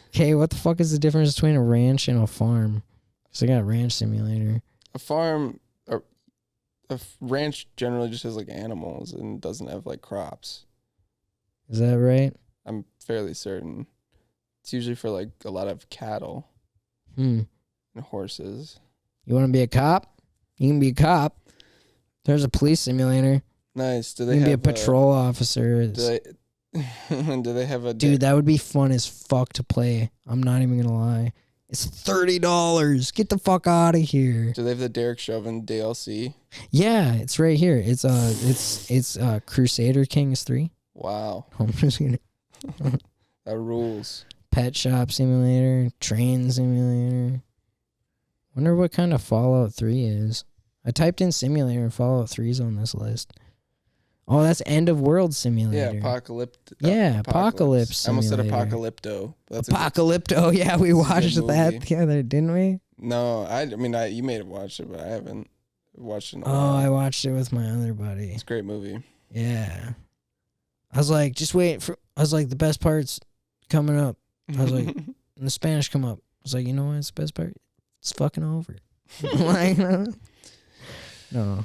Okay, what the fuck is the difference between a ranch and a farm? Because I got a ranch simulator. A farm, a ranch generally just has like animals and doesn't have like crops. Is that right? I'm fairly certain. It's usually for like a lot of cattle Hmm. and horses. You want to be a cop? You can be a cop. There's a police simulator. Nice. Do You they can have be a patrol officer. Do they have a? Dude, that would be fun as fuck to play. I'm not even gonna lie. It's $30. Get the fuck out of here. Do they have the Derek Chauvin DLC? Yeah, it's right here. It's Crusader Kings 3. Wow, I'm just gonna that rules. Pet Shop Simulator, Train Simulator. Wonder what kind of Fallout 3 is. I typed in simulator and Fallout 3's on this list. Oh, that's End of World Simulator. Yeah, Apocalypse. Apocalypse I almost said Simulator. Apocalypto. That's Apocalypto. Yeah, we watched movie. that together, didn't we? No, I mean, you may have watched it, but I haven't watched it in a Oh, while. I watched it with my other buddy. It's a great movie. Yeah. I was like, just wait for. I was like, the best part's coming up. I was like, and the Spanish come up. I was like, you know what's the best part? It's fucking over. Like, no.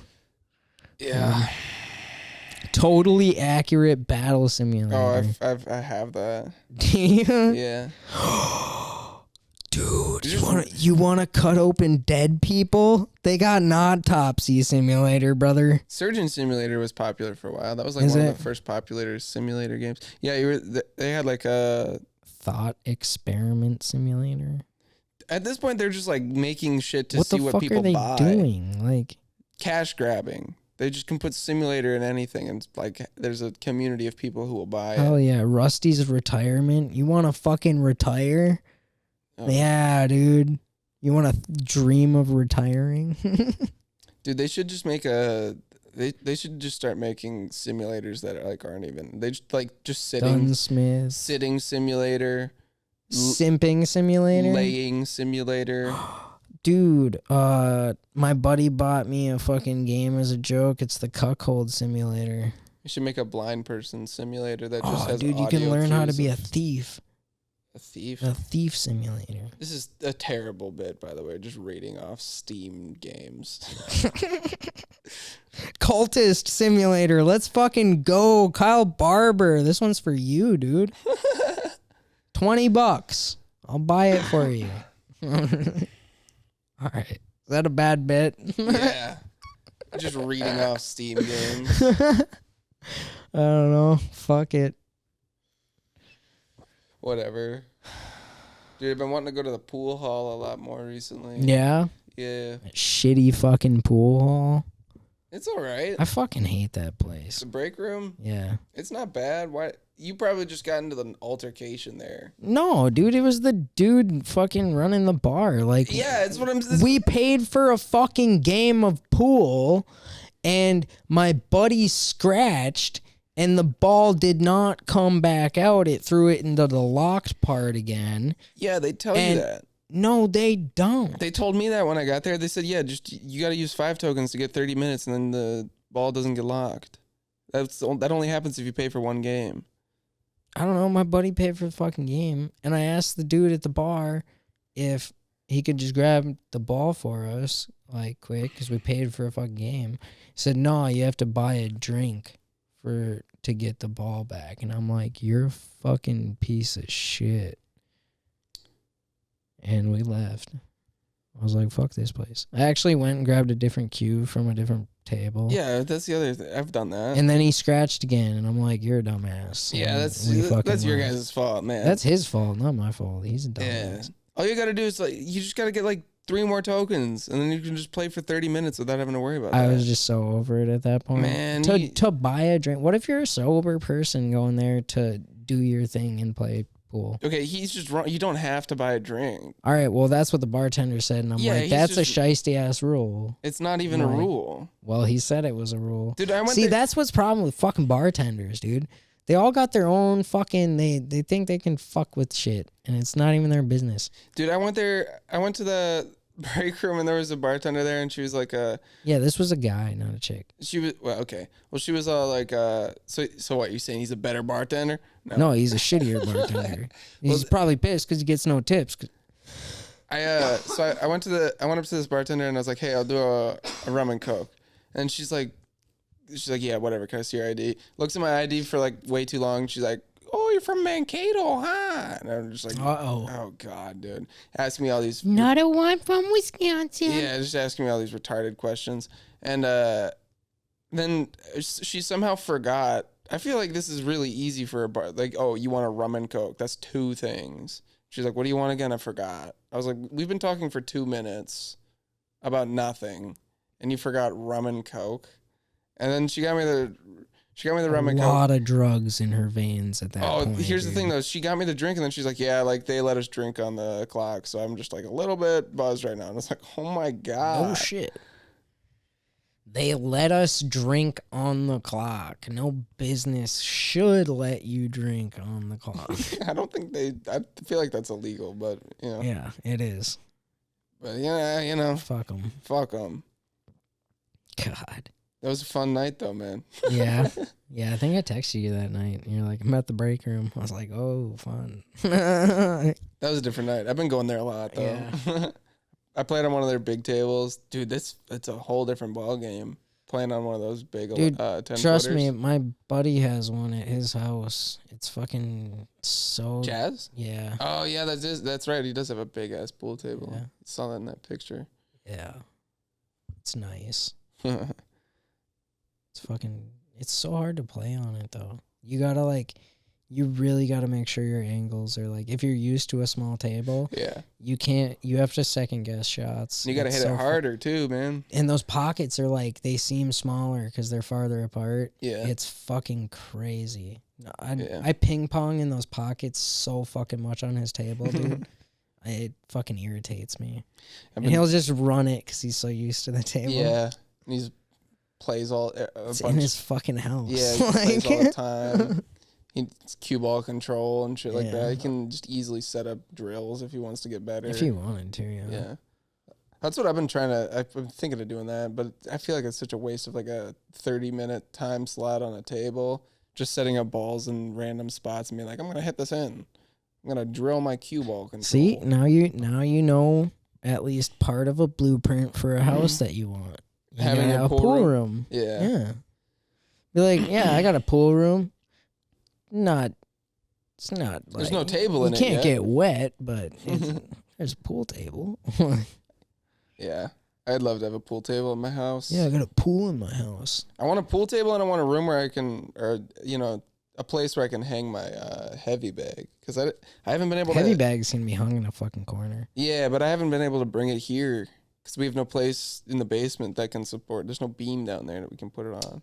Yeah. Totally accurate battle simulator. Oh, I have that. Do you? Yeah. Dude, you wanna cut open dead people? They got an autopsy simulator, brother. Surgeon Simulator was popular for a while. That was like Is one it? of the first popular simulator games. Yeah, they had like thought experiment simulator. At this point, they're just like making shit to What see the what fuck people are they buy. doing? Like Cash grabbing. They just can put simulator in anything, and like there's a community of people who will buy hell it. yeah, Rusty's retirement. You want to fucking retire? Oh. Yeah, dude. You want to dream of retiring? Dude, they should just make a. They should just start making simulators that are like aren't even. They just like just Gunsmith. sitting simulator, Simping simulator. laying simulator. Dude, my buddy bought me a fucking game as a joke. It's the cuckold simulator. You should make a blind person simulator that just has. Dude, you can audio learn how to cues be a of- thief. A thief. A thief simulator. This is a terrible bit, by the way. Just reading off Steam games. Cultist simulator. Let's fucking go. Kyle Barber. This one's for you, dude. $20. I'll buy it for you. All right. Is that a bad bit? Yeah. Just reading off Steam games. I don't know. Fuck it. Whatever. Dude, I've been wanting to go to the pool hall a lot more recently. Yeah. Yeah. That shitty fucking pool hall. It's all right. I fucking hate that place. The break room, Yeah. it's not bad. Why? You probably just got into the altercation there. No, dude, it was the dude fucking running the bar. Like, Yeah, it's what I'm. we paid for a fucking game of pool, and my buddy scratched, and the ball did not come back out. It threw it into the locked part again. Yeah, they tell And- you that. No, they don't. They told me that when I got there. They said, yeah, just you got to use 5 tokens to get 30 minutes, and then the ball doesn't get locked. That only happens if you pay for one game. I don't know. My buddy paid for the fucking game, and I asked the dude at the bar if he could just grab the ball for us, like, quick, because we paid for a fucking game. He said, no, you have to buy a drink to get the ball back. And I'm like, you're a fucking piece of shit. And we left. I was like, fuck this place. I actually went and grabbed a different cue from a different table. Yeah, that's the other thing. I've done that. And then he scratched again, and I'm like, you're a dumbass. Yeah, And that's we fucking that's your left. guys' fault, man. That's his fault, not my fault. He's a yeah. dumbass. All you got to do is like you just got to get like 3 more tokens, and then you can just play for 30 minutes without having to worry about I that. was just so over it at that point. Man, to buy a drink. What if you're a sober person going there to do your thing and play pool? Okay, he's just wrong. You don't have to buy a drink. All right, well, that's what the bartender said, and I'm Yeah, like, he's that's a just- shiesty ass rule. It's not even a Right. rule. Well, he said it was a rule. Dude, I went See, there. that's what's problem with fucking bartenders, dude. They all got their own fucking. They think they can fuck with shit, and it's not even their business. Dude, I went there. I went to the break room, and there was a bartender there, and she was like, Yeah, this was a guy, not a chick. she was, well, okay. Well, she was all like, so what, you saying he's a better bartender? No, he's a shittier bartender. He's probably pissed because he gets no tips. I went up to this bartender, and I was like, hey, I'll do a rum and coke. And she's like, yeah, whatever. Can I see your ID? Looks at my ID for like way too long. She's like, oh, you're from Mankato, huh? And I'm just like, Uh-oh. oh God, dude. Asking me all these, Not a one from Wisconsin. yeah, just asking me all these retarded questions. And then she somehow forgot. I feel like this is really easy for a bar. Like, oh, you want a rum and coke? That's 2 things. She's like, what do you want again? I forgot. I was like, we've been talking for 2 minutes about nothing, and you forgot rum and coke. And then she got me the rum and A coke. lot of drugs in her veins at that Oh, point. here's the dude. thing though. She got me the drink, and then she's like, yeah, like they let us drink on the clock, so I'm just like a little bit buzzed right now. And it's like, oh my God. Oh shit. They let us drink on the clock. No business should let you drink on the clock. I don't think I feel like that's illegal, but you know. Yeah, it is. But yeah, you know, Fuck them. fuck them. God. That was a fun night though, man. Yeah. Yeah, I think I texted you that night. And you're like, I'm at the break room. I was like, oh, fun. That was a different night. I've been going there a lot though. Yeah. I played on one of their big tables. Dude, it's a whole different ball game. Playing on one of those big Dude, 10 Trust footers. me, my buddy has one at his house. It's fucking so... Jazz? Yeah. Oh yeah, that's right. He does have a big ass pool table. Yeah. I saw that in that picture. Yeah. It's nice. It's fucking... It's so hard to play on it, though. You gotta, You really got to make sure your angles are like, if you're used to a small table, you have to second guess shots. You got to hit it harder too, man. And those pockets are like, they seem smaller because they're farther apart. Yeah. It's fucking crazy. I ping pong in those pockets so fucking much on his table, dude. It fucking irritates me. And he'll just run it because he's so used to the table. Yeah. And he plays it's in his fucking house. Yeah, he plays all the time. He's cue ball control and shit like that. He can just easily set up drills if he wants to get better. If he wanted to, yeah. Yeah. That's what I've been I've been thinking of doing that, but I feel like it's such a waste of like a 30-minute time slot on a table, just setting up balls in random spots and being like, I'm going to hit this in. I'm going to drill my cue ball control. See, now you know at least part of a blueprint for a house that you want. Having a pool room. Yeah. Yeah. Be like, I got a pool room. It's not like, there's no table in it. You can't get wet, but there's a pool table. Yeah. I'd love to have a pool table in my house. Yeah, I got a pool in my house. I want a pool table and I want a room where I can, or, a place where I can hang my heavy bag. Because I haven't been able Heavy bag's going to be hung in a fucking corner. Yeah, but I haven't been able to bring it here because we have no place in the basement that can support. There's no beam down there that we can put it on.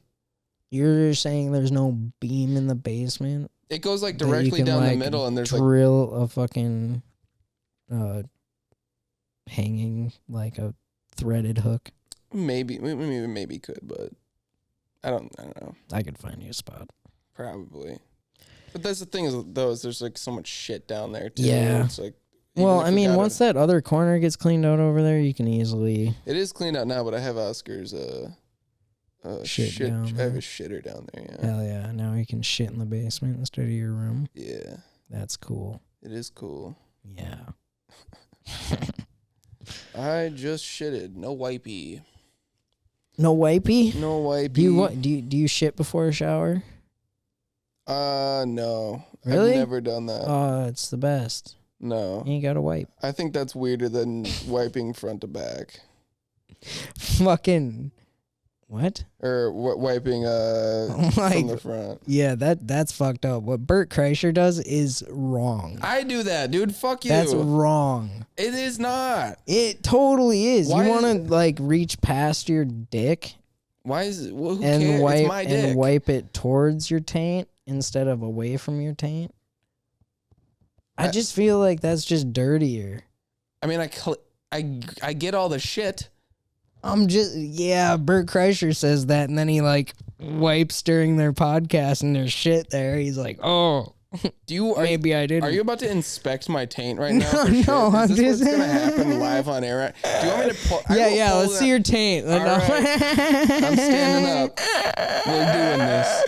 You're saying there's no beam in the basement? It goes like directly down the middle, and there's drill a fucking hanging like a threaded hook. Maybe could, but I don't know. I could find you a spot. Probably. But that's the thing is there's like so much shit down there too. Yeah. It's like, well, I mean, once that other corner gets cleaned out over there, you can easily. It is cleaned out now, but I have Oscar's shit down I there. have a shitter down there. Yeah. Hell yeah! Now you can shit in the basement instead of your room. Yeah. That's cool. It is cool. Yeah. I just shitted. No wipey. No wipey? No wipey. Do you shit before a shower? No. Really? I've never done that. It's the best. No. You gotta wipe. I think that's weirder than wiping front to back. Fucking what? Or wiping from the front. Yeah, that's fucked up. What Bert Kreischer does is wrong. I do that, dude. Fuck you. That's wrong. It is not. It totally is. Why you want to like reach past your dick? Why is it? Well, who and cares? wipe It's my dick. and wipe it towards your taint instead of away from your taint? I just feel like that's just dirtier. I mean, I get all the shit. Bert Kreischer says that, and then he like wipes during their podcast, and there's shit there. He's like, oh, maybe I didn't. Are you about to inspect my taint right now? No, for shit? no, Is I'm this just what's gonna happen live on air? Do you want me to pull? Yeah, let's see your taint. All right. I'm standing up. We're doing this.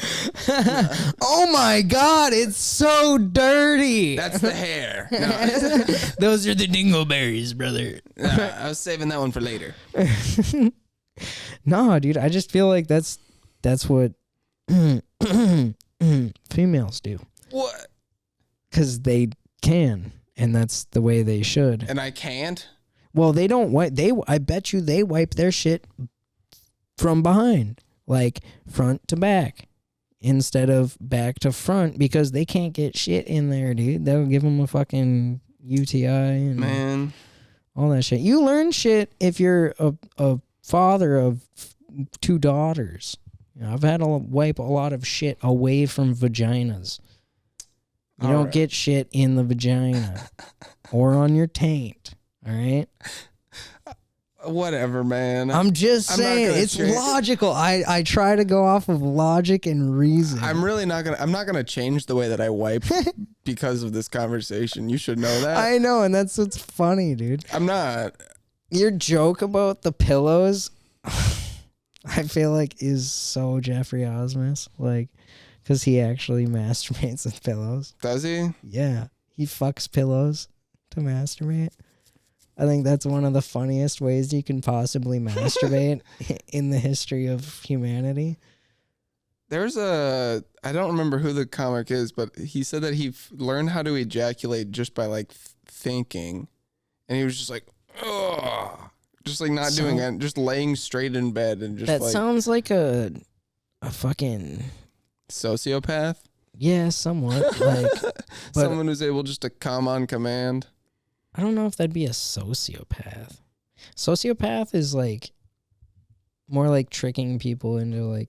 Oh my god, it's so dirty. That's the hair. No, Those are the dingleberries, brother. I was saving that one for later. No, dude, I just feel like that's what females do. What? Because they can, and that's the way they should. And I can't? Well, they don't wipe. I bet you they wipe their shit from behind, like front to back, instead of back to front, because they can't get shit in there, dude. They'll give them a fucking UTI and all that shit. You learn shit if you're a father of 2 daughters. You know, I've had to wipe a lot of shit away from vaginas. You don't get shit in the vagina or on your taint. All right. Whatever, man. I'm just saying it's logical. I try to go off of logic and reason. I'm not gonna change the way that I wipe because of this conversation. You should know that. I know, and that's what's funny, dude. I'm not. Your joke about the pillows, I feel like is so Jeffrey Osmus, like, because he actually masturbates with pillows. Does he? Yeah, he fucks pillows to masturbate. I think that's one of the funniest ways you can possibly masturbate in the history of humanity. There's I don't remember who the comic is, but he said that he learned how to ejaculate just by like thinking, and he was just like, ugh, just like not doing it, just laying straight in bed and just. That sounds like a fucking sociopath. Yeah, somewhat. Like, but Someone who's able just to come on command. I don't know if that'd be a sociopath. Sociopath is like more like tricking people into like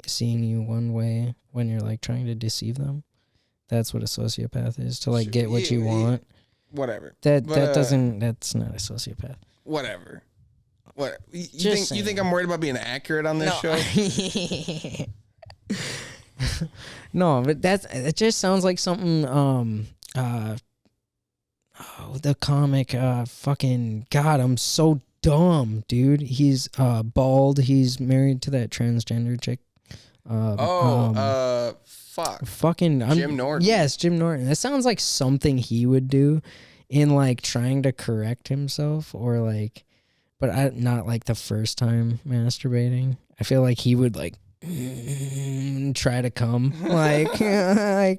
seeing you one way when you're like trying to deceive them. That's what a sociopath is, to like get what you want. Whatever. That's not a sociopath. Whatever. What you Just think I'm worried about being accurate on this show? No, but it just sounds like something the comic fucking God, I'm so dumb, dude. He's bald, he's married to that transgender chick. Fuck. Fucking Jim Norton. Yes, Jim Norton. That sounds like something he would do in like trying to correct himself, or like, but not like the first time masturbating. I feel like he would like try to come like Yeah,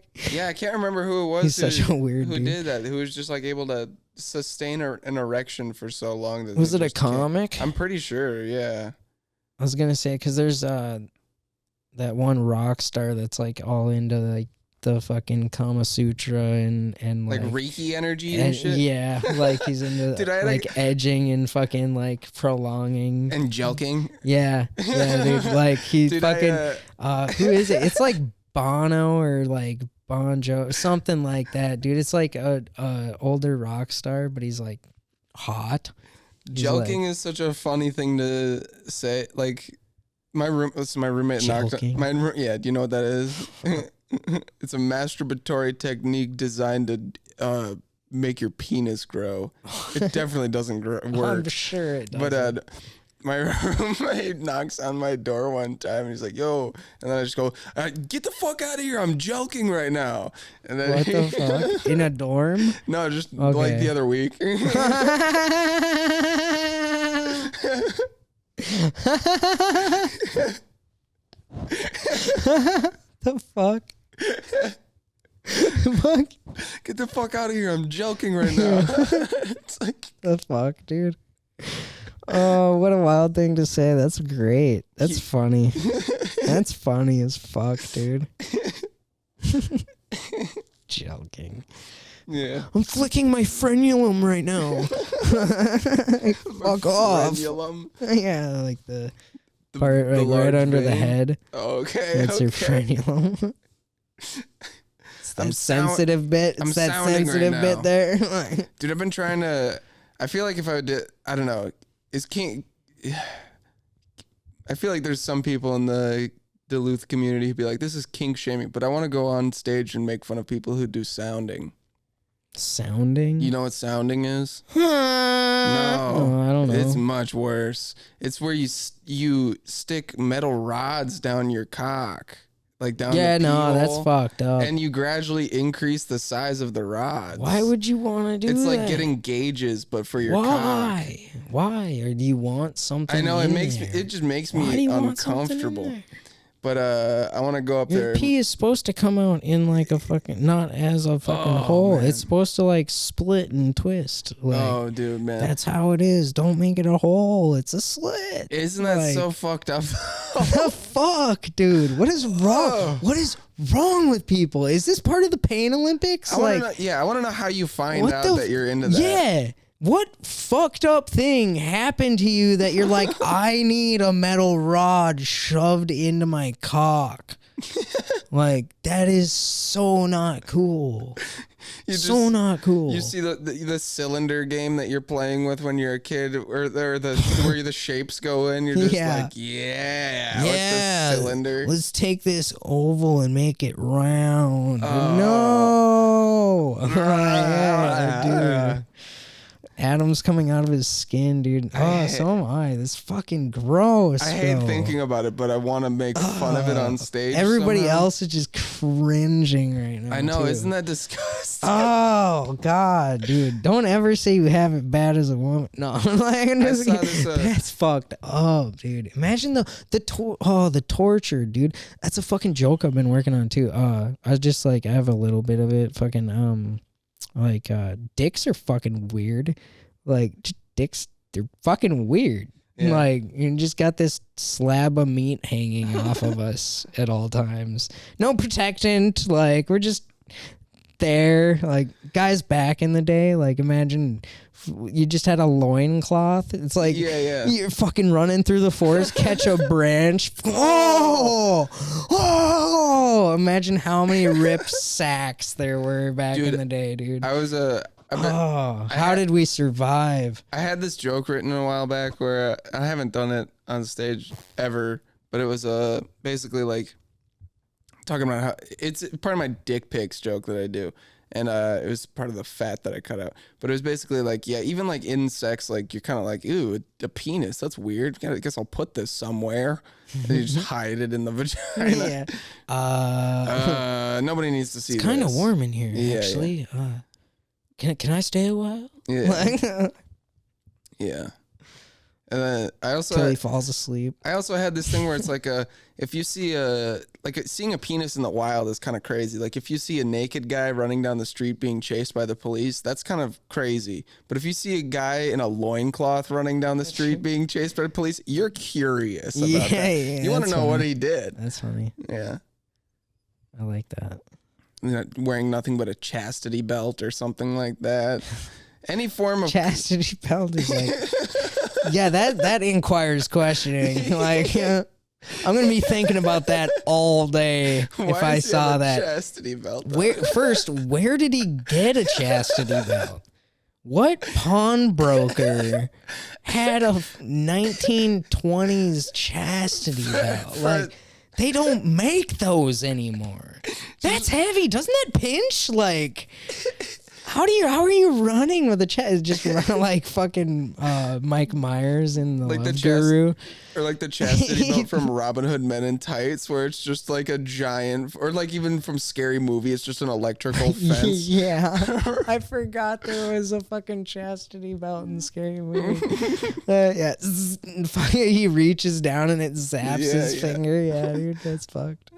I can't remember who it was. He's such a weird who dude. did that. Who was just like able to sustain an erection for so long that Was they it a just can't- comic? I'm pretty sure. Yeah. I was gonna say, because there's that one rock star that's like all into like the fucking Kama Sutra and Like Reiki energy and shit. Yeah, like he's into Dude, I like edging and fucking like prolonging And jelqing. Yeah, dude. Like he Dude, fucking who is it? It's like Bono or like Bonjo, something like that, dude. It's like a older rock star, but he's like hot. He's Jelqing like, is such a funny thing to say. Like my roommate knocked. Jelqing? Yeah, do you know what that is? It's a masturbatory technique designed to make your penis grow. It definitely doesn't work. I'm sure it does. But my roommate knocks on my door one time and he's like, "Yo," and then I just go, "Get the fuck out of here! I'm jelqing right now." And then What the fuck? In a dorm? No, just Okay. like the other week. The fuck? Fuck. Get the fuck out of here! I'm jelqing right now. It's like, The fuck, dude. Oh, what a wild thing to say. That's great. That's funny. That's funny as fuck, dude. Jelqing. yeah. I'm flicking my frenulum right now. Fuck off. Frenulum. Yeah, like the The- part the like right large under the vein. head. Okay. That's your okay. frenulum. It's that sensitive bit. I'm It's that sounding right sensitive now. bit there. Dude, I've been trying to. I feel like if I did, I don't know. Is kink? I feel like there's some people in the Duluth community who'd be like, "This is kink shaming," but I want to go on stage and make fun of people who do sounding. Sounding? You know what sounding is? No. No, I don't know. It's much worse. It's where you stick metal rods down your cock, like down. Yeah, the no, that's pee-hole, fucked up. And you gradually increase the size of the rods. Why would you want to do It's that? like getting gauges, but for your cock. Why? Why? Or do you want something? I know it in makes there? me. It just makes Why do me you want something in uncomfortable. there? But I want to go up Your there. pee is supposed to come out in like a fucking, not as a fucking hole. man. It's supposed to like split and twist. Like, Oh, dude, man, that's how it is. Don't make it a hole. It's a slit. isn't that like- so fucked up? The fuck, dude? What is wrong? Oh. What is wrong with people? Is this part of the Pain Olympics? I want to know how you find what out the that you're into that. Yeah. What fucked up thing happened to you that you're like, I need a metal rod shoved into my cock? Like, that is so not cool. You So not cool. You see the cylinder game that you're playing with when you're a kid, or where the shapes go in. You're just Yeah. like, yeah, Yeah. with the cylinder. Let's take this oval and make it round. Oh. No. Yeah, dude. Atoms coming out of his skin, dude. Oh, so am I. This fucking gross. I hate bro. thinking about it, but I want to make fun of it on stage. Everybody somehow. else is just cringing right now. I know, too. isn't that disgusting? Oh God, dude! Don't ever say you have it bad as a woman. No, like, I'm just saw kidding. this, That's fucked up, dude. Imagine the torture, dude. That's a fucking joke I've been working on too. I was just like, I have a little bit of it. Fucking dicks are fucking weird. Like dicks, they're fucking weird. Yeah. Like, you just got this slab of meat hanging off of us at all times. No protectant. Like, we're just there. Like, guys back in the day, like, imagine you just had a loincloth. It's like you're fucking running through the forest, catch a branch. Oh, imagine how many ripped sacks there were back in the day, dude. How did we survive? I had this joke written a while back where I haven't done it on stage ever, but it was basically like talking about how it's part of my dick pics joke that I do. And it was part of the fat that I cut out. But it was basically like, yeah, even like in sex, like you're kind of like, ooh, a penis, that's weird. I guess I'll put this somewhere. And you just hide it in the vagina. Nobody needs to see it's this. It's kind of warm in here, actually. Yeah. Can I stay a while? Yeah. Yeah. And then I also till he falls asleep. I also had this thing where it's like if you see seeing a penis in the wild is kind of crazy. Like if you see a naked guy running down the street being chased by the police, that's kind of crazy. But if you see a guy in a loincloth running down the street being chased by the police, you're curious about that. Yeah, you want to know what he did. That's funny. Yeah. I like that. Wearing nothing but a chastity belt or something like that. Any form of chastity belt is like yeah, that inquires questioning. Like, I'm gonna be thinking about that all day if I saw that chastity belt. Where did he get a chastity belt? What pawnbroker had a 1920s chastity belt? Like, they don't make those anymore. That's heavy. Doesn't that pinch? Like, how are you running with a chest? Just run like fucking Mike Myers in the like Love Guru. Or like the chastity belt from Robin Hood Men in Tights, where it's just like a giant, or like even from Scary Movie, it's just an electrical fence. Yeah, I forgot there was a fucking chastity belt in Scary Movie. Yeah, he reaches down and it zaps his finger. Yeah, dude, that's fucked.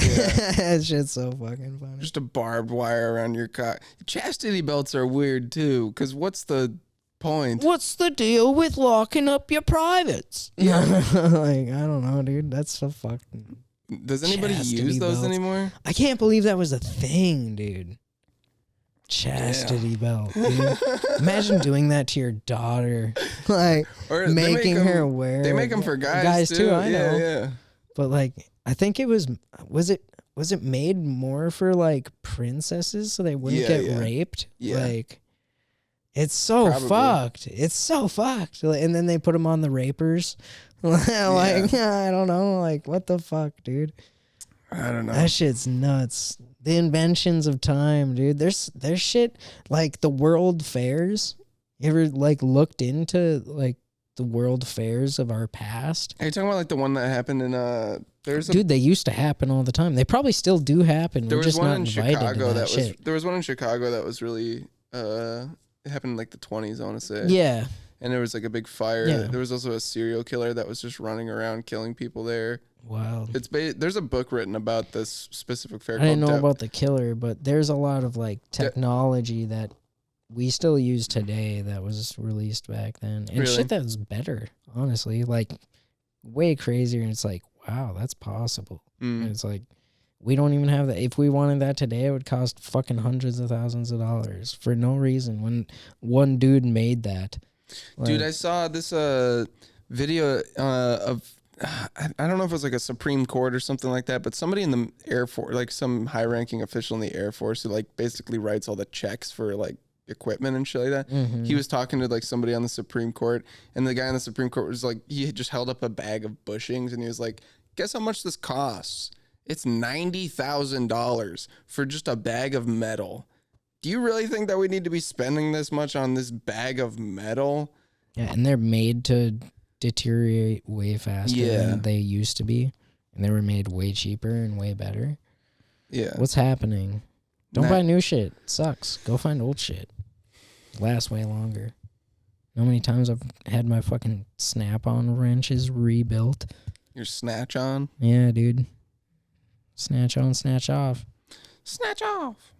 Yeah. That shit's so fucking funny. Just a barbed wire around your cock. Chastity belts are weird too, because what's the point? What's the deal with locking up your privates? Yeah. Like, I don't know, dude. That's so fucking... Does anybody use those anymore? I can't believe that was a thing, dude. Chastity belt, dude. Imagine doing that to your daughter. Like, or making her wear... They make them for guys too. I know. Yeah. But like... I think it was it made more for like princesses so they wouldn't get raped? Yeah. Like, it's so fucked. It's so fucked. And then they put them on the rapers. Like, I don't know. Like, what the fuck, dude? I don't know. That shit's nuts. The inventions of time, dude. There's shit like the world fairs. You ever like looked into like the world fairs of our past? Are you talking about like the one that happened in dude, they used to happen all the time. They probably still do happen. There We're was just one not in invited Chicago to that shit. There was one in Chicago that was really it happened in like the 20s, I want to say. Yeah. And there was like a big fire. Yeah. There was also a serial killer that was just running around killing people there. Wow. There's a book written about this specific fair. I didn't know about the killer, but there's a lot of like technology that we still use today that was released back then. And shit that was better, honestly. Like, way crazier. And it's like, wow, that's possible. And it's like, we don't even have that. If we wanted that today, it would cost fucking hundreds of thousands of dollars for no reason when one dude made that. Like, dude, I saw this video of, I don't know if it was like a Supreme Court or something like that, but somebody in the Air Force, like some high-ranking official in the Air Force who like basically writes all the checks for like equipment and shit like that. Mm-hmm. He was talking to like somebody on the Supreme Court, and the guy on the Supreme Court was like, he had just held up a bag of bushings, and he was like, guess how much this costs? It's $90,000 for just a bag of metal. Do you really think that we need to be spending this much on this bag of metal? Yeah, and they're made to deteriorate way faster than they used to be, and they were made way cheaper and way better. Yeah. What's happening? Don't buy new shit. It sucks. Go find old shit. Lasts way longer. How many times I've had my fucking snap-on wrenches rebuilt? Your snatch on? Yeah, dude. Snatch on, snatch off. Snatch off.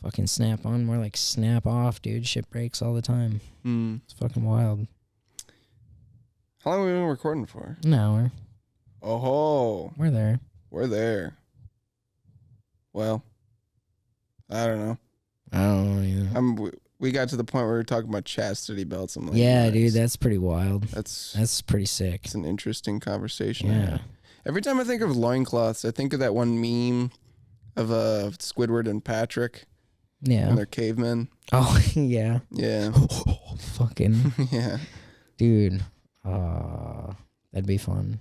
Fucking snap on, more like snap off, dude. Shit breaks all the time. It's fucking wild. How long have we been recording for? An hour. Oh, We're there. we're there. Well, I don't know. I don't know either. We got to the point where we were talking about chastity belts. I'm like, Yeah, nice. dude, that's pretty wild. That's pretty sick. it's an interesting conversation. Yeah. Every time I think of loincloths, I think of that one meme of Squidward and Patrick Yeah. when they're cavemen. Oh, yeah. Yeah. Fucking Yeah. dude. That'd be fun.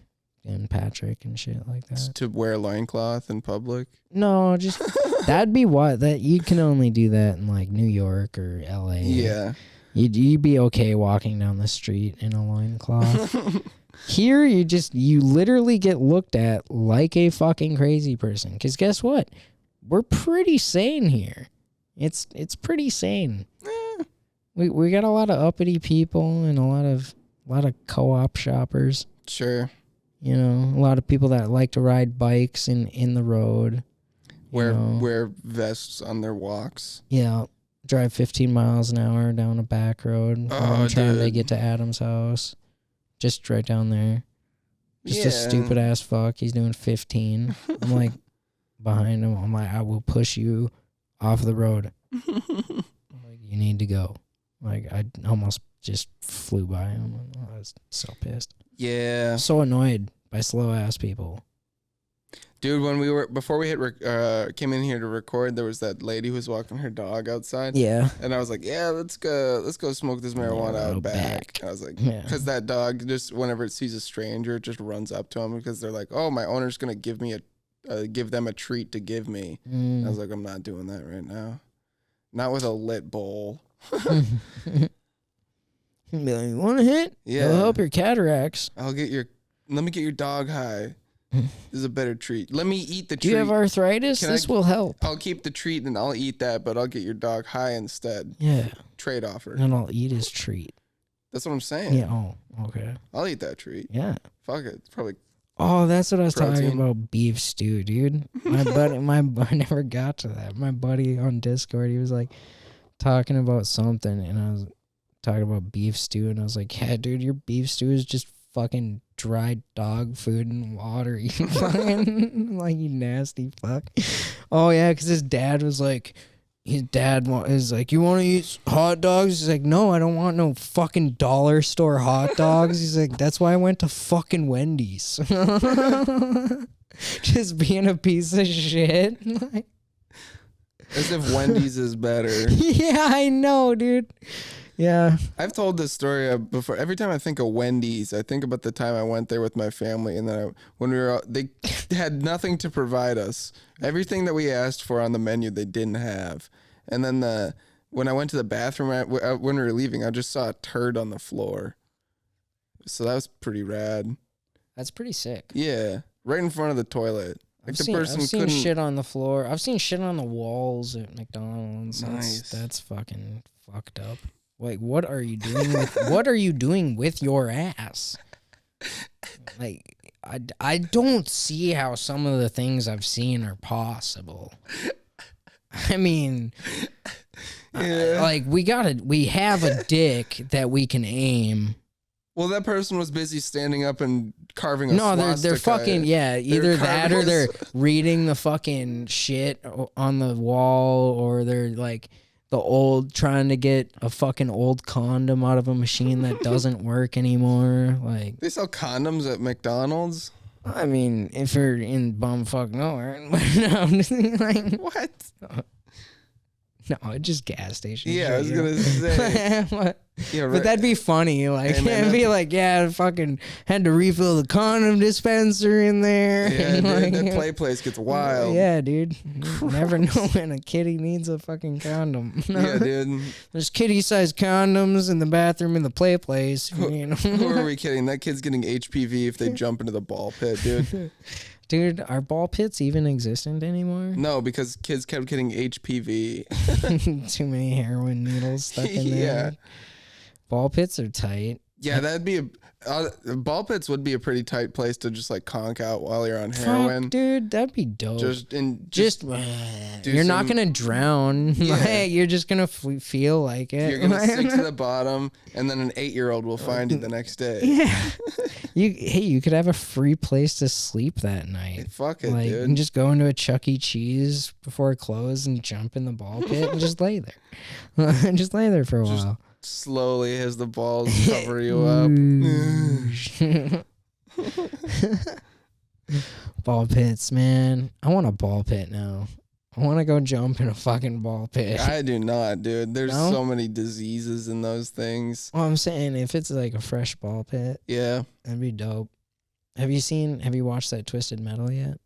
And Patrick and shit like that. To wear a loincloth in public. No, just that'd be what that you can only do that in like New York or LA. Yeah. You'd be okay walking down the street in a loincloth. Here you literally get looked at like a fucking crazy person. Cause guess what? We're pretty sane here. It's pretty sane. We got a lot of uppity people and a lot of co-op shoppers. Sure. You know, a lot of people that like to ride bikes in the road. Wear vests on their walks. Yeah. Drive 15 miles an hour down a back road. Oh, trying to dude. get to Adam's house. Just right down there. Just Yeah. a stupid ass fuck. He's doing 15. I'm like behind him. I'm like, I will push you off the road. I'm like, you need to go. Like, I almost just flew by him. I was so pissed. Yeah. So annoyed by slow ass people. Dude, before we came in here to record, there was that lady who was walking her dog outside. Yeah. And I was like, yeah, let's go smoke this marijuana out back. And I was like, because that dog just, whenever it sees a stranger, it just runs up to him because they're like, oh, my owner's going to give them a treat to give me. I was like, I'm not doing that right now. Not with a lit bowl. You want a hit? Yeah. It'll help your cataracts. Let me get your dog high. This is a better treat. Let me eat the treat. Do you have arthritis? This will help. I'll keep the treat and I'll eat that, but I'll get your dog high instead. Yeah. Trade offer. And I'll eat his treat. That's what I'm saying. Yeah. Oh, okay. I'll eat that treat. Yeah. Fuck it. It's probably. Oh, that's what I was talking Protein. about. Beef stew, dude. I never got to that. My buddy on Discord, he was like talking about something, and I was talking about beef stew, and I was like, yeah, dude, your beef stew is just fucking dried dog food and water. You fucking, like, you nasty fuck. Oh, yeah, because his dad was like, you want to eat hot dogs? He's like, no, I don't want no fucking dollar store hot dogs. He's like, that's why I went to fucking Wendy's. Just being a piece of shit. As if Wendy's is better. Yeah, I know, dude. Yeah. I've told this story before. Every time I think of Wendy's, I think about the time I went there with my family, and then they had nothing to provide us. Everything that we asked for on the menu, they didn't have. And then when I went to the bathroom when we were leaving, I just saw a turd on the floor. So that was pretty rad. That's pretty sick. Yeah, right in front of the toilet. Like I've seen shit on the floor. I've seen shit on the walls at McDonald's. Nice. That's fucking fucked up. Like, what are you doing with your ass? Like, I don't see how some of the things I've seen are possible. I mean, yeah. We have a dick that we can aim. Well, that person was busy standing up and carving a No, swastika. they're fucking, yeah, either that or carving they're reading the fucking shit on the wall, or they're like trying to get a fucking old condom out of a machine that doesn't work anymore. Like, They sell condoms at McDonald's? I mean, if you're in bumfuck nowhere, no, I'm just like, What? no, just gas station. Yeah, shit, I was you going know? to say. But, Yeah, right. but that'd be funny. Like, Hey, man, it'd be like, yeah, I fucking had to refill the condom dispenser in there. Yeah, and dude, like, that play place gets wild. Yeah, dude. You never know when a kitty needs a fucking condom. Yeah, dude. There's kitty-sized condoms in the bathroom in the play place. You know? Who are we kidding? That kid's getting HPV if they jump into the ball pit, dude. Dude, are ball pits even existent anymore? No, because kids kept getting HPV. Too many heroin needles stuck in there. Yeah. Ball pits are tight. Yeah, that'd be ball pits would be a pretty tight place to just like conk out while you're on heroin. Fuck, dude, that'd be dope. Just you're not gonna drown. Yeah. Like, you're just gonna feel like it. You're gonna sink to the bottom, and then an 8-year-old will find you the next day. Yeah. You could have a free place to sleep that night. Fuck it, like, dude. You can just go into a Chuck E. Cheese before it closed and jump in the ball pit and just lay there. Just lay there for a while. Slowly as the balls cover you up. Ball pits, man. I want a ball pit now. I want to go jump in a fucking ball pit. I do not, dude. There's No? so many diseases in those things. Well, I'm saying if it's like a fresh ball pit, Yeah. that'd be dope. Have you watched that Twisted Metal yet?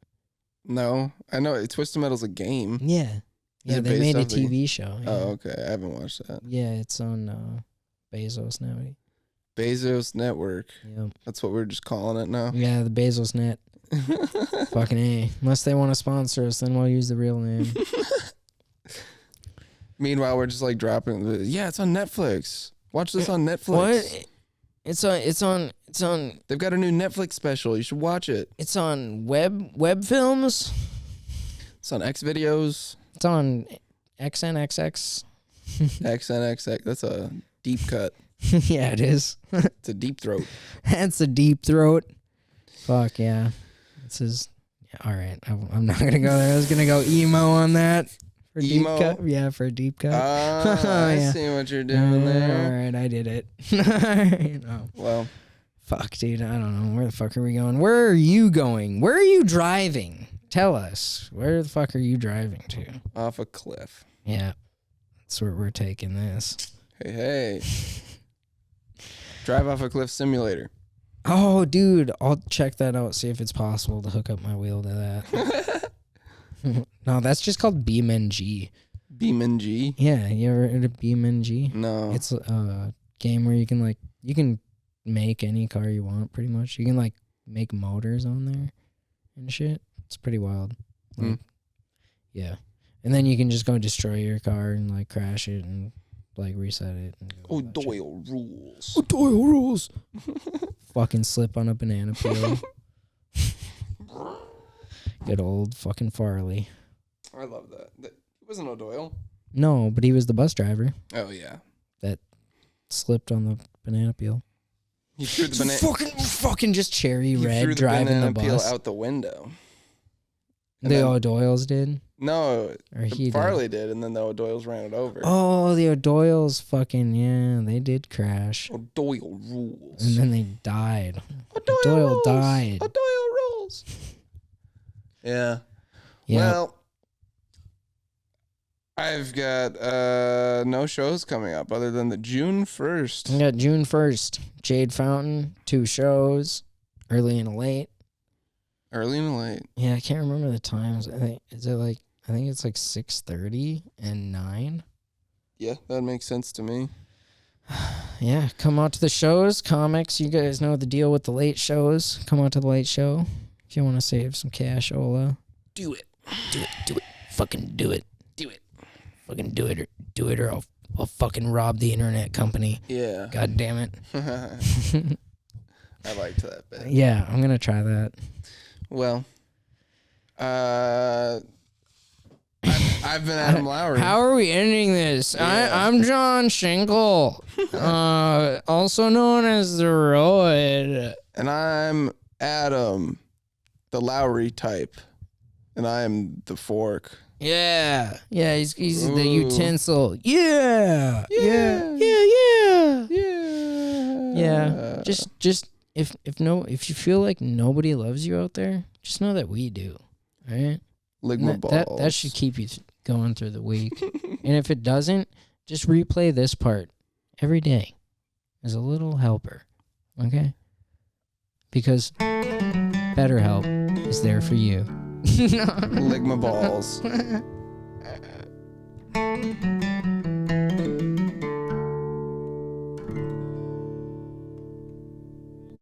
No, I know Twisted Metal's a game. Yeah. Is Yeah, it they based made a off the- TV show. Yeah. Oh, okay. I haven't watched that. Yeah, it's on Bezos now. Bezos Network. Yep. That's what we're just calling it now. Yeah, the Bezos Net. Fucking A. Unless they want to sponsor us, then we'll use the real name. Meanwhile, we're just like dropping. Yeah, it's on Netflix. Watch this on Netflix. What? It's on They've got a new Netflix special. You should watch it. it's on web films. It's on X videos. It's on XNXX. XNXX. That's a deep cut. Yeah, it is. It's a deep throat. That's a deep throat. Fuck yeah. This is all right. I'm not gonna go there. I was gonna go emo on that. For Emo? deep cut. Yeah, for a deep cut. I Yeah. see what you're doing All there. right, I did it. No. Well, Fuck, dude. I don't know. Where the fuck are we going? Where are you going? Where are you driving? Tell us. Where the fuck are you driving to? off a cliff. Yeah. That's where we're taking this. Hey. Drive off a cliff simulator. Oh, dude. I'll check that out, see if it's possible to hook up my wheel to that. No, that's just called BeamNG. BeamNG? Yeah, you ever heard of BeamNG? No. It's a game where you can make any car you want, pretty much. You can like make motors on there and shit. It's pretty wild. Like, yeah. And then you can just go destroy your car and like crash it and like reset it. And Oh, Doyle rules. Doyle rules. Fucking slip on a banana peel. Good old fucking Farley. I love that. He wasn't O'Doyle. No, but he was the bus driver Oh, yeah. that slipped on the banana peel. He threw the banana. Fucking just cherry He threw red the driving banana the peel bus. out the window. And The then- O'Doyles did? No, Or he did? Farley did, and then the O'Doyles ran it over. Oh, the O'Doyles fucking, yeah, they did crash. O'Doyle rules. And then they died. O'Doyle Doyle rules. died. O'Doyle rules. Yeah. Yeah. Well, I've got no shows coming up other than the June 1st. We got June 1st, Jade Fountain, 2 shows, early and late. Early and late. Yeah, I can't remember the times. I think it's like 6:30 and 9. Yeah, that makes sense to me. Yeah, come out to the shows. Comics, you guys know the deal with the late shows. Come out to the late show if you want to save some cash, Ola. Do it. Do it. Fucking do it. Fucking do it, or I'll fucking rob the internet company. Yeah. God damn it. I liked that bit. Yeah, I'm gonna try that. Well, I've been Adam Lowry. How are we ending this? Yeah. I'm John Schenkel, also known as the Roid. And I'm Adam, the Lowry type. And I am the fork. Yeah, he's the Ooh. utensil. Yeah. Just if you feel like nobody loves you out there, just know that we do. All right. Ligma balls. That should keep you going through the week. And if it doesn't, just replay this part every day as a little helper. Okay? Because BetterHelp is there for you. Ligma balls.